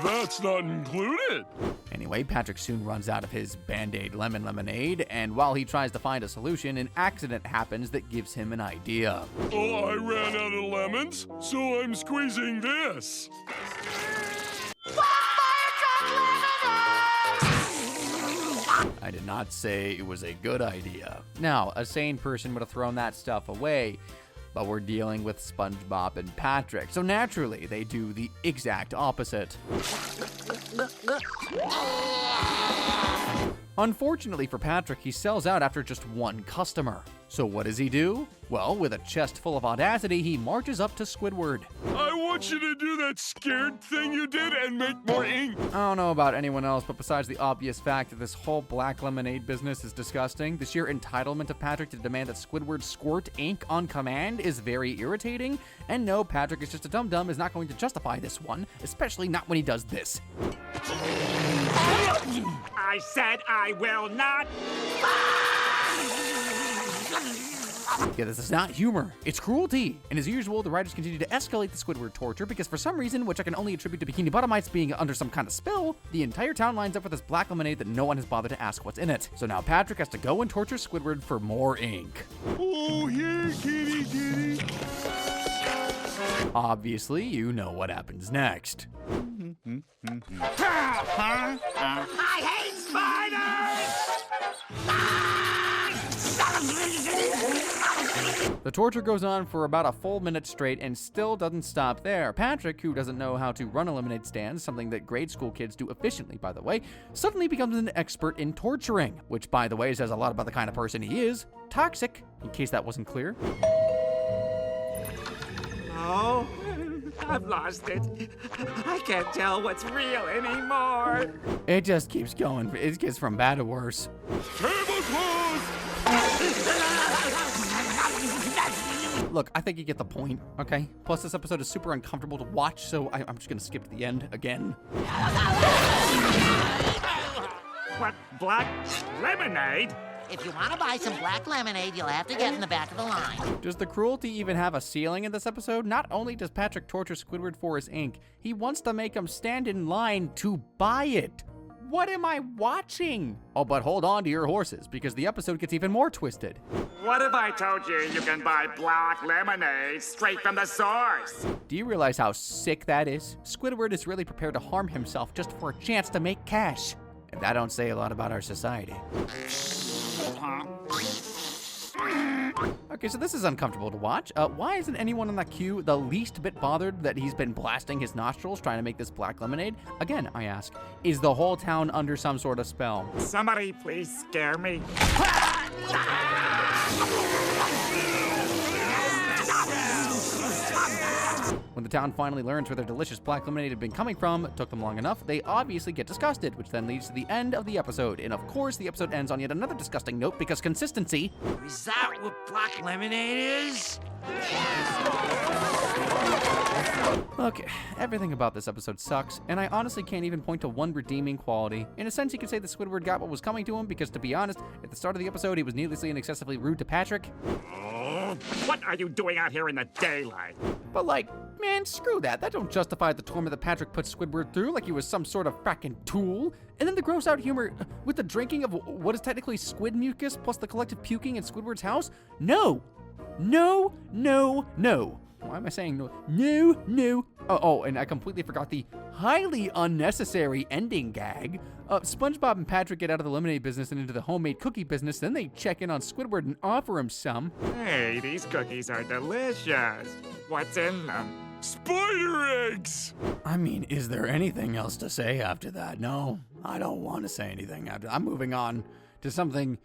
That's not included. Anyway, Patrick soon runs out of his Band-Aid lemon lemonade, and while he tries to find a solution, an accident happens that gives him an idea. Oh, I ran out of lemons, so I'm squeezing this. I did not say it was a good idea. Now, a sane person would have thrown that stuff away, but we're dealing with SpongeBob and Patrick, so naturally they do the exact opposite. Unfortunately for Patrick, he sells out after just one customer. So what does he do? Well, with a chest full of audacity, he marches up to Squidward. I want you to do that scared thing you did and make more ink. I don't know about anyone else, but besides the obvious fact that this whole black lemonade business is disgusting, the sheer entitlement of Patrick to demand that Squidward squirt ink on command is very irritating. And no, Patrick is just a dum-dum is not going to justify this one, especially not when he does this. I said I will not. Yeah, this is not humor. It's cruelty. And as usual, the writers continue to escalate the Squidward torture because for some reason, which I can only attribute to Bikini Bottomites being under some kind of spell, the entire town lines up for this black lemonade that no one has bothered to ask what's in it. So now Patrick has to go and torture Squidward for more ink. Oh, here, kitty, kitty. Obviously, you know what happens next. I hate spiders! The torture goes on for about a full minute straight and still doesn't stop there. Patrick, who doesn't know how to run a lemonade stand, something that grade school kids do efficiently, by the way, suddenly becomes an expert in torturing, which, by the way, says a lot about the kind of person he is. Toxic, in case that wasn't clear. Oh, I've lost it. I can't tell what's real anymore. It just keeps going. It gets from bad to worse. Look, I think you get the point, okay? Plus, this episode is super uncomfortable to watch, so I'm just gonna skip to the end again. What, black lemonade? If you want to buy some black lemonade, you'll have to get in the back of the line. Does the cruelty even have a ceiling in this episode? Not only does Patrick torture Squidward for his ink, he wants to make him stand in line to buy it. What am I watching? Oh, but hold on to your horses, because the episode gets even more twisted. What if I told you you can buy black lemonade straight from the source? Do you realize how sick that is? Squidward is really prepared to harm himself just for a chance to make cash. And that don't say a lot about our society. Okay, so this is uncomfortable to watch. Why isn't anyone in that queue the least bit bothered that he's been blasting his nostrils trying to make this black lemonade? Again, I ask, is the whole town under some sort of spell? Somebody please scare me. When the town finally learns where their delicious black lemonade had been coming from, it took them long enough, they obviously get disgusted, which then leads to the end of the episode. And of course, the episode ends on yet another disgusting note because consistency. Is that what black lemonade is? Look, everything about this episode sucks, and I honestly can't even point to one redeeming quality. In a sense, you could say that Squidward got what was coming to him because, to be honest, at the start of the episode, he was needlessly and excessively rude to Patrick. What are you doing out here in the daylight? But like, man, screw that. That don't justify the torment that Patrick put Squidward through like he was some sort of frackin' tool. And then the gross out humor with the drinking of what is technically squid mucus plus the collective puking in Squidward's house? No. No, no, no. Why am I saying no? No, no. Oh, and I completely forgot the highly unnecessary ending gag. SpongeBob and Patrick get out of the lemonade business and into the homemade cookie business. Then they check in on Squidward and offer him some. Hey, these cookies are delicious. What's in them? Spider eggs! I mean, is there anything else to say after that? No, I don't want to say anything after that. I'm moving on to something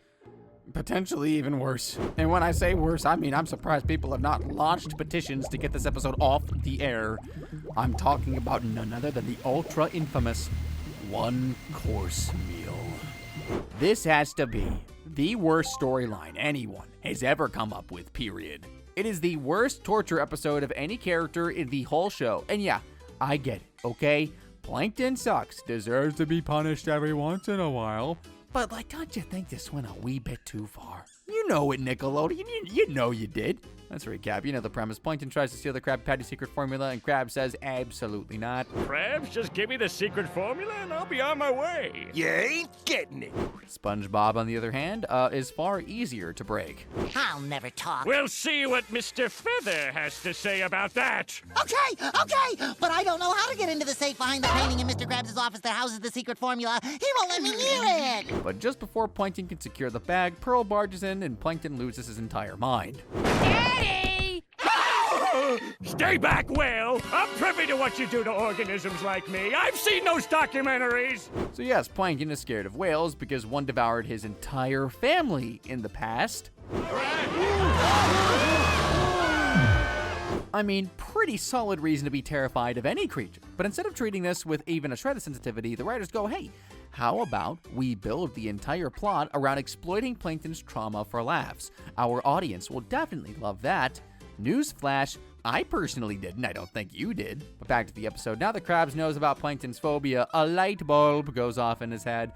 potentially even worse. And when I say worse, I mean I'm surprised people have not launched petitions to get this episode off the air. I'm talking about none other than the ultra infamous One Course Meal. This has to be the worst storyline anyone has ever come up with, period. It is the worst torture episode of any character in the whole show. And yeah, I get it, okay? Plankton sucks, deserves to be punished every once in a while. But, like, don't you think this went a wee bit too far? You know it, Nickelodeon. You know you did. Let's recap. You know the premise. Plankton tries to steal the Krabby Patty secret formula, and Krabs says absolutely not. Krabs, just give me the secret formula, and I'll be on my way. You ain't getting it. SpongeBob, on the other hand, is far easier to break. I'll never talk. We'll see what Mr. Feather has to say about that. Okay, but I don't know how to get into the safe behind the painting in Mr. Krabs' office that houses the secret formula. He won't let me near it. But just before Plankton can secure the bag, Pearl barges in and Plankton loses his entire mind. Daddy! Stay back, whale! I'm privy to what you do to organisms like me. I've seen those documentaries! So yes, Plankton is scared of whales because one devoured his entire family in the past. I mean, pretty solid reason to be terrified of any creature. But instead of treating this with even a shred of sensitivity, the writers go, hey, how about we build the entire plot around exploiting Plankton's trauma for laughs? Our audience will definitely love that. Newsflash, I personally didn't. I don't think you did. But back to the episode. Now that Krabs knows about Plankton's phobia, a light bulb goes off in his head.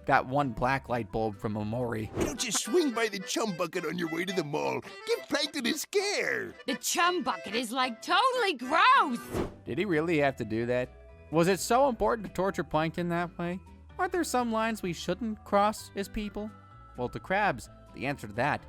That one black light bulb from Amori. Don't just swing by the chum bucket on your way to the mall. Give Plankton a scare. The chum bucket is like totally gross. Did he really have to do that? Was it so important to torture Plankton that way? Aren't there some lines we shouldn't cross as people? Well, to Krabs, the answer to that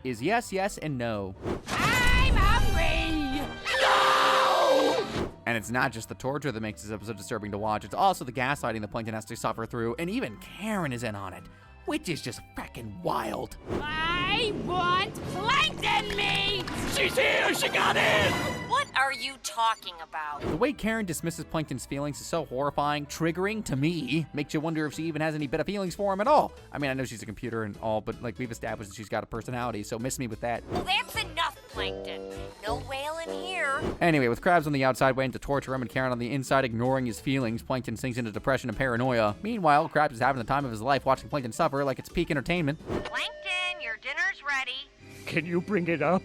is yes, yes, and no. I'm hungry! No! And it's not just the torture that makes this episode disturbing to watch, it's also the gaslighting that Plankton has to suffer through, and even Karen is in on it, which is just frickin' wild. I want plankton meat! She's here! She got in! What are you talking about? The way Karen dismisses Plankton's feelings is so horrifying, triggering to me, makes you wonder if she even has any bit of feelings for him at all. I mean, I know she's a computer and all, but like we've established that she's got a personality, so miss me with that. Well, that's enough, Plankton. No whale in here. Anyway, with Krabs on the outside waiting to torture him and Karen on the inside ignoring his feelings, Plankton sinks into depression and paranoia. Meanwhile, Krabs is having the time of his life watching Plankton suffer like it's peak entertainment. Plankton, your dinner's ready. Can you bring it up?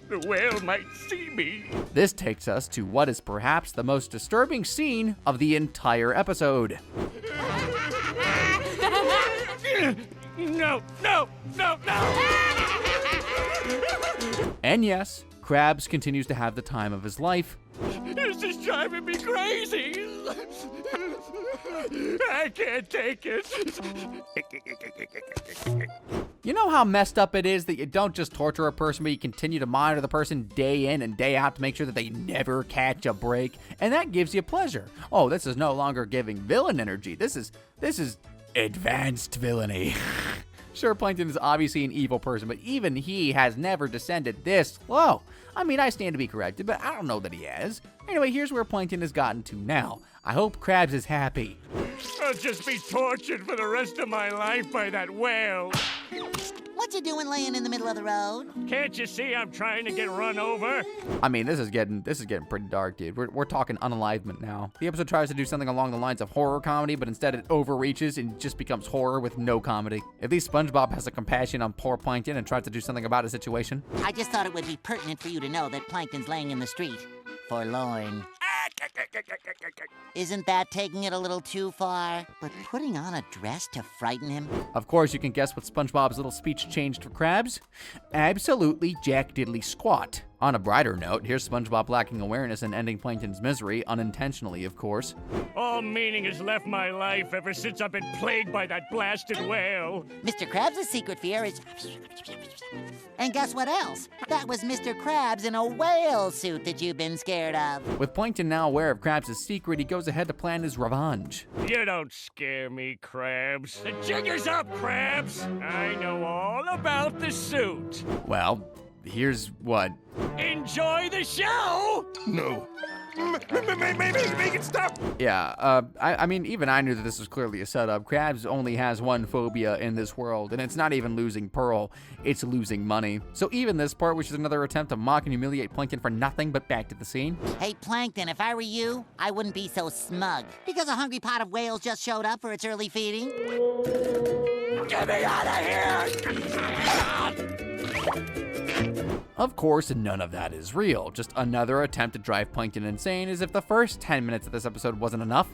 The whale might see me. This takes us to what is perhaps the most disturbing scene of the entire episode. No, no, no, no! And yes, Krabs continues to have the time of his life. This is driving me crazy. I can't take it. You know how messed up it is that you don't just torture a person, but you continue to monitor the person day in and day out to make sure that they never catch a break, and that gives you pleasure. Oh, this is no longer giving villain energy. This is advanced villainy. Sure, Plankton is obviously an evil person, but even he has never descended this low. I mean, I stand to be corrected, but I don't know that he has. Anyway, here's where Plankton has gotten to now. I hope Krabs is happy. I'll just be tortured for the rest of my life by that whale. What you doing laying in the middle of the road? Can't you see I'm trying to get run over? I mean, this is getting pretty dark, dude. We're talking unalivement now. The episode tries to do something along the lines of horror comedy, but instead it overreaches and just becomes horror with no comedy. At least SpongeBob has a compassion on poor Plankton and tries to do something about his situation. I just thought it would be pertinent for you to know that Plankton's laying in the street, forlorn. Isn't that taking it a little too far? But putting on a dress to frighten him? Of course, you can guess what SpongeBob's little speech changed for Krabs. Absolutely jack diddly squat. On a brighter note, here's SpongeBob lacking awareness and ending Plankton's misery, unintentionally, of course. All meaning has left my life ever since I've been plagued by that blasted whale. Mr. Krabs' secret fear is... And guess what else? That was Mr. Krabs in a whale suit that you've been scared of. With Plankton now aware of Krabs' secret, he goes ahead to plan his revenge. You don't scare me, Krabs. The jigger's up, Krabs. I know all about the suit. Well, here's what. Enjoy the show! No. Make it stop! Yeah, I mean, even I knew that this was clearly a setup. Krabs only has one phobia in this world, and it's not even losing Pearl, it's losing money. So even this part, which is another attempt to mock and humiliate Plankton for nothing, but back to the scene. Hey, Plankton, if I were you, I wouldn't be so smug. Because a hungry pot of whales just showed up for its early feeding. Get me out of here! Of course, none of that is real. Just another attempt to drive Plankton insane, as if the first 10 minutes of this episode wasn't enough.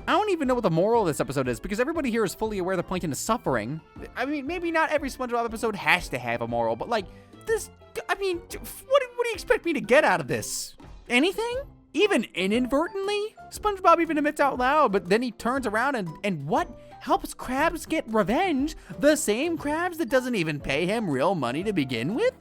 I don't even know what the moral of this episode is, because everybody here is fully aware that Plankton is suffering. I mean, maybe not every SpongeBob episode has to have a moral, but like, this, I mean, what do you expect me to get out of this? Anything? Even inadvertently? SpongeBob even admits out loud, but then he turns around and what? Helps Krabs get revenge? The same Krabs that doesn't even pay him real money to begin with?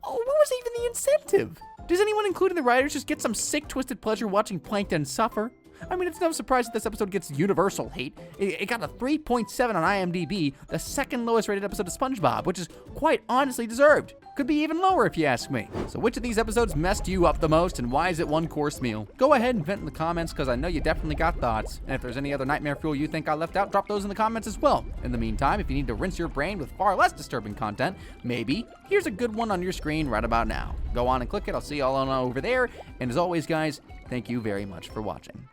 Oh, what was even the incentive? Does anyone, including the writers, just get some sick, twisted pleasure watching Plankton suffer? I mean, it's no surprise that this episode gets universal hate. It got a 3.7 on IMDb, the second lowest rated episode of SpongeBob, which is quite honestly deserved. Could be even lower if you ask me. So which of these episodes messed you up the most, and why is it one course meal? Go ahead and vent in the comments, because I know you definitely got thoughts. And if there's any other nightmare fuel you think I left out, drop those in the comments as well. In the meantime, if you need to rinse your brain with far less disturbing content, maybe here's a good one on your screen right about now. Go on and click it. I'll see y'all on over there. And as always, guys, thank you very much for watching.